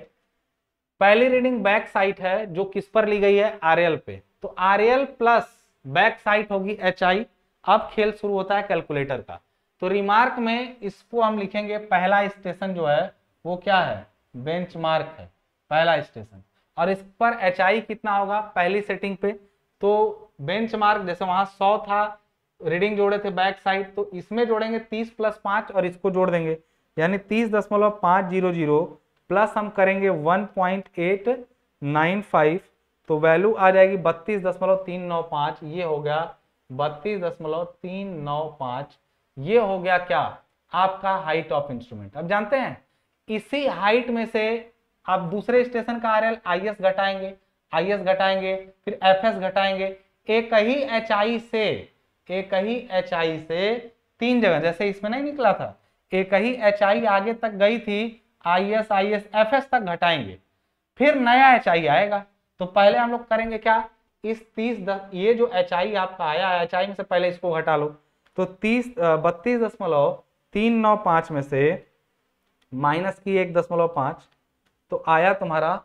पहली रीडिंग बैक साइड है जो किस पर ली गई है, आरएल पे, तो आरएल प्लस बैक साइड होगी एचआई। अब खेल शुरू होता है कैलकुलेटर का। तो रिमार्क में इसको हम लिखेंगे, पहला स्टेशन जो है वो क्या है, बेंचमार्क है, पहला स्टेशन। और इस पर एचआई कितना होगा पहली सेटिंग पे, तो बेंचमार्क जैसे वहां 100 था, रीडिंग जोड़े थे बैक साइड, तो इसमें जोड़ेंगे 30 + 5 और इसको जोड़ देंगे, यानी 30.500 प्लस हम करेंगे 1.895, तो वैल्यू आ जाएगी 32.395। ये हो गया 32.395। ये हो गया क्या, आपका हाइट ऑफ इंस्ट्रूमेंट। अब जानते हैं इसी हाइट में से आप दूसरे स्टेशन का आरएल आईएस घटाएंगे, आईएस घटाएंगे, फिर एफएस घटाएंगे, एक ही एचआई से तीन जगह, जैसे इसमें नहीं निकला था, एक ही एचआई आगे तक गई थी, आईएस आईएस एफएस तक घटाएंगे, फिर नया एचआई आएगा। तो पहले हम लोग करेंगे क्या, इस 30 ये जो एचआई आपका आया, एचआई में से पहले इसको घटा लो, तो 32.395 में से माइनस की 1.5, तो आया तुम्हारा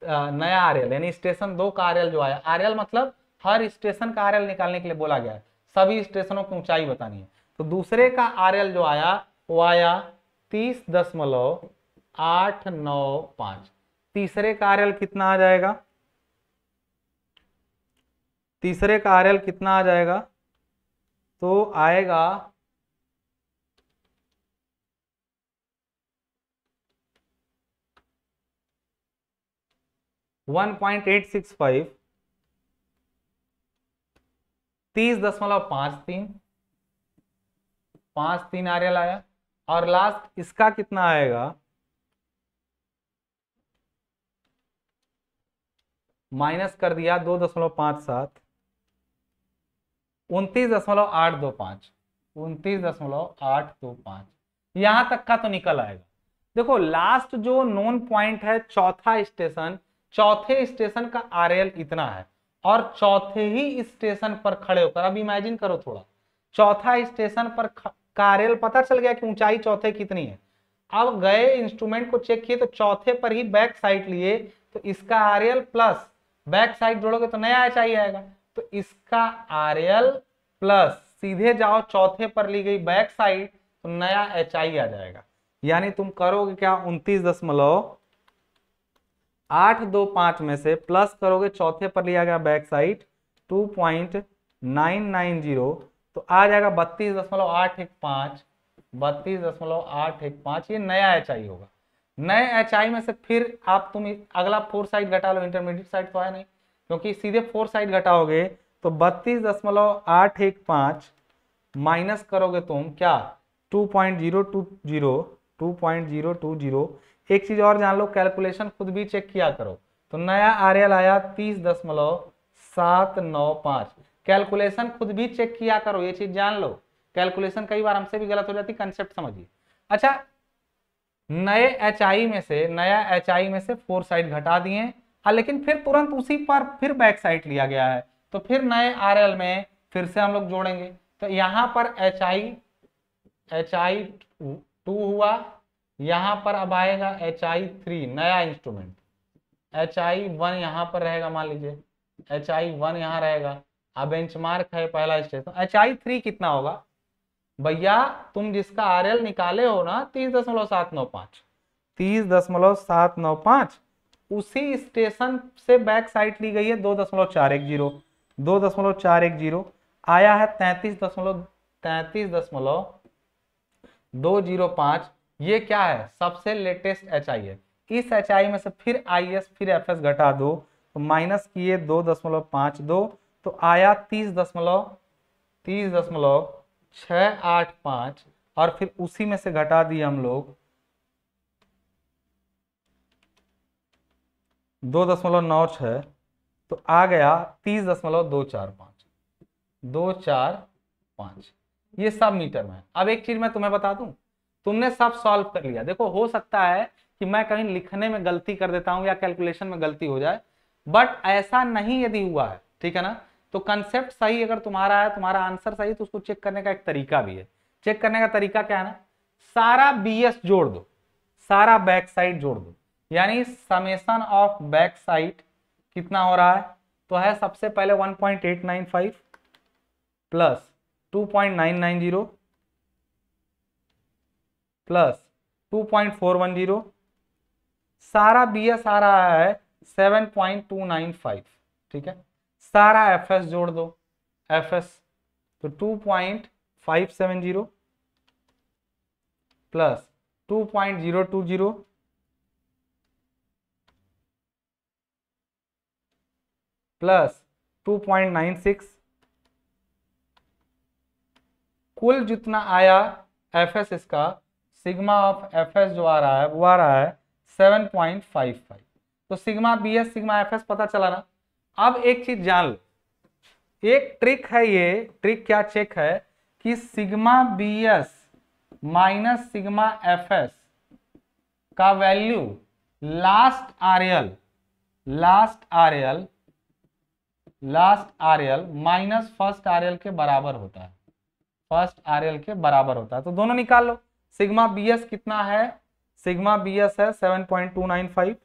नया आरएल, यानी स्टेशन 2 का आरएल जो आया। आरएल मतलब हर स्टेशन का आरएल निकालने के लिए बोला गया है, सभी स्टेशनों की ऊंचाई बतानी है। तो दूसरे का आरएल जो आया वो आया 30.895। तीसरे का आरएल कितना आ जाएगा, तीसरे का आरएल कितना आ जाएगा, तो आएगा 1.865, 30.53 आरएल आया। और लास्ट इसका कितना आएगा, माइनस कर दिया 2.57, 29.825, 29.825, यहां तक का तो निकल आएगा। देखो लास्ट जो नोन पॉइंट है, चौथा स्टेशन, चौथे स्टेशन का आरएल इतना है, और चौथे ही स्टेशन पर खड़े होकर, अब इमेजिन करो थोड़ा, चौथा स्टेशन पर का आरएल पता चल गया कि ऊंचाई चौथे कितनी है। अब गए इंस्ट्रूमेंट को चेक किए तो चौथे पर ही बैक साइड लिए, तो इसका आरएल प्लस बैक साइड जोड़ोगे तो नया एचआई आएगा, तो इसका आरएल प्लस सीधे जाओ चौथे पर ली गई बैक साइड, तो नया एचआई आ जाएगा। यानी तुम करोगे क्या, 29.825 में से प्लस करोगे चौथे पर लिया गया बैक साइड 2.990, तो आ जाएगा 32.815, 32.815। ये नया एचआई होगा। नए एचआई में से फिर आप तुम अगला 4 साइड घटा लो, इंटरमीडिएट साइड तो है नहीं, क्योंकि सीधे 4 साइड घटाओगे तो 32.815 माइनस करोगे तुम क्या, 2.020। एक चीज और जान लो, कैलकुलेशन खुद भी चेक किया करो, तो नया आरएल आया 30.795। कैलकुलेशन खुद भी चेक किया करो, ये चीज जान लो, कैलकुलेशन कई बार हमसे भी गलत हो जाती, कंसेप्ट समझिए। अच्छा, नए एचआई में से, नया एचआई में से 4 साइड घटा दिए, लेकिन फिर तुरंत उसी पर फिर बैक साइड लिया गया है, तो फिर नए आरएल में फिर से हम लोग जोड़ेंगे, तो यहां पर एचआई 2 हुआ, यहां पर अब आएगा एचआई 3, नया इंस्ट्रूमेंट, एचआई 1 यहां पर रहेगा, मान लीजिए एचआई 1 यहां रहेगा। अब बेंचमार्क है पहला स्टेशन, एचआई 3 कितना होगा भैया, तुम जिसका आरएल निकाले हो ना 30.795, 30.795, उसी स्टेशन से बैक साइड ली गई है 2.410, 2.410 आया है 33.205। ये क्या है, सबसे लेटेस्ट एचआई है। इस एचआई में से फिर आईएस फिर एफएस घटा दो, तो माइनस किए 2.52, तो आया 30.685, और फिर उसी में से घटा दिए हम लोग 2.96, तो आ गया 30.245, 245। ये सब मीटर में। अब एक चीज मैं तुम्हें बता दूं, तुमने सब सॉल्व कर लिया। देखो हो सकता है कि मैं कहीं लिखने में गलती कर देता हूं या कैलकुलेशन में गलती हो जाए, बट ऐसा नहीं यदि हुआ है, ठीक है ना, तो कंसेप्ट सही अगर तुम्हारा है, तुम्हारा आंसर सही, तो उसको चेक करने का एक तरीका भी है। चेक करने का तरीका क्या है ना, सारा बीएस जोड़ दो, सारा बैक साइड जोड़ दो, यानी समेशन ऑफ बैक साइड कितना हो रहा है, तो है सबसे पहले 1.895 प्लस 2.990 प्लस 2.410, सारा BS आ रहा है 7.295, ठीक है। सारा FS जोड़ दो, FS तो 2.570 प्लस 2.020 प्लस 2.96, कुल जितना आया FS इसका, सिग्मा ऑफ FS जो आ रहा है वो आ रहा है 7.55। तो सिग्मा BS सिग्मा FS पता चला ना। अब एक चीज जान लो, एक ट्रिक है, ये ट्रिक क्या चेक है कि sigma BS minus sigma FS का value last RL minus first RL के बराबर होता है, फर्स्ट RL के बराबर होता है। तो दोनों निकाल लो। सिग्मा BS कितना है, सिग्मा BS है 7.295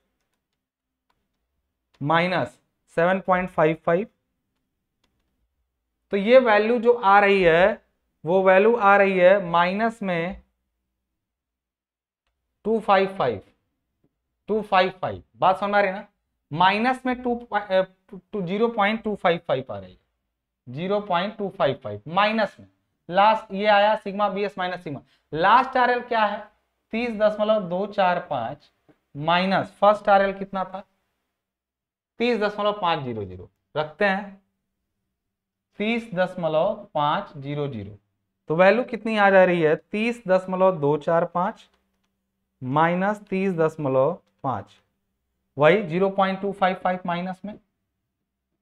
माइनस 7.55, तो ये वैल्यू जो आ रही है वो वैल्यू आ रही है माइनस में 255, बात समझ रही है ना। माइनस में 0.255 आ रही है, 0.255 माइनस में। लास्ट ये आया sigma BS minus sigma, last RL क्या है 30.245 माइनस फर्स्ट RL कितना था 30.500, रखते हैं 30.500, तो वैल्यू कितनी आ जा रही है 30.245 माइनस 30.5, वही 0.255 माइनस में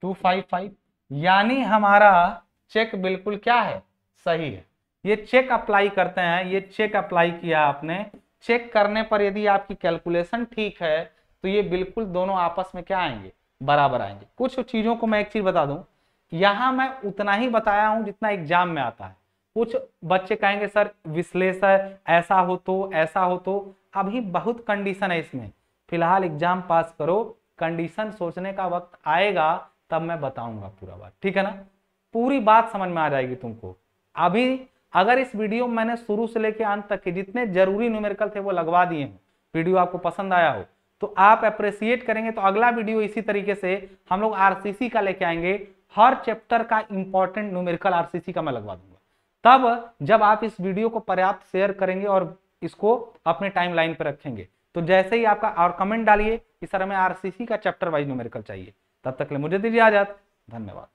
255, यानी हमारा चेक बिल्कुल क्या है, सही है। ये चेक अप्लाई करते हैं, ये चेक अप्लाई किया आपने, चेक करने पर यदि आपकी कैलकुलेशन ठीक है तो ये बिल्कुल दोनों आपस में क्या आएंगे, बराबर आएंगे। कुछ चीजों को मैं एक चीज बता दूं, यहां मैं उतना ही बताया हूं जितना एग्जाम में आता है। कुछ बच्चे कहेंगे सर विश्लेषण ऐसा हो तो ऐसा हो तो, अभी बहुत कंडीशन है इसमें, फिलहाल एग्जाम पास करो, कंडीशन सोचने का वक्त आएगा तब मैं बताऊंगा पूरा बात, ठीक है ना। पूरी बात समझ में आ जाएगी तुमको। अभी अगर इस वीडियो में मैंने शुरू से लेकर अंत तक के जितने जरूरी न्यूमेरिकल थे वो लगवा दिए हूं, वीडियो आपको पसंद आया हो तो आप अप्रिशिएट करेंगे तो अगला वीडियो इसी तरीके से हम लोग RCC का लेके आएंगे, हर चैप्टर का इंपॉर्टेंट न्यूमेरिकल RCC का मैं लगवा दूंगा। तब जब आप इस वीडियो को पर्याप्त शेयर करेंगे और इसको अपने टाइमलाइन पर रखेंगे, तो जैसे ही आपका और कमेंट डालिए कि सर हमें RCC का चैप्टर वाइज न्यूमेरिकल चाहिए, तब तक ले मुझे दीजिए इजाजत, धन्यवाद।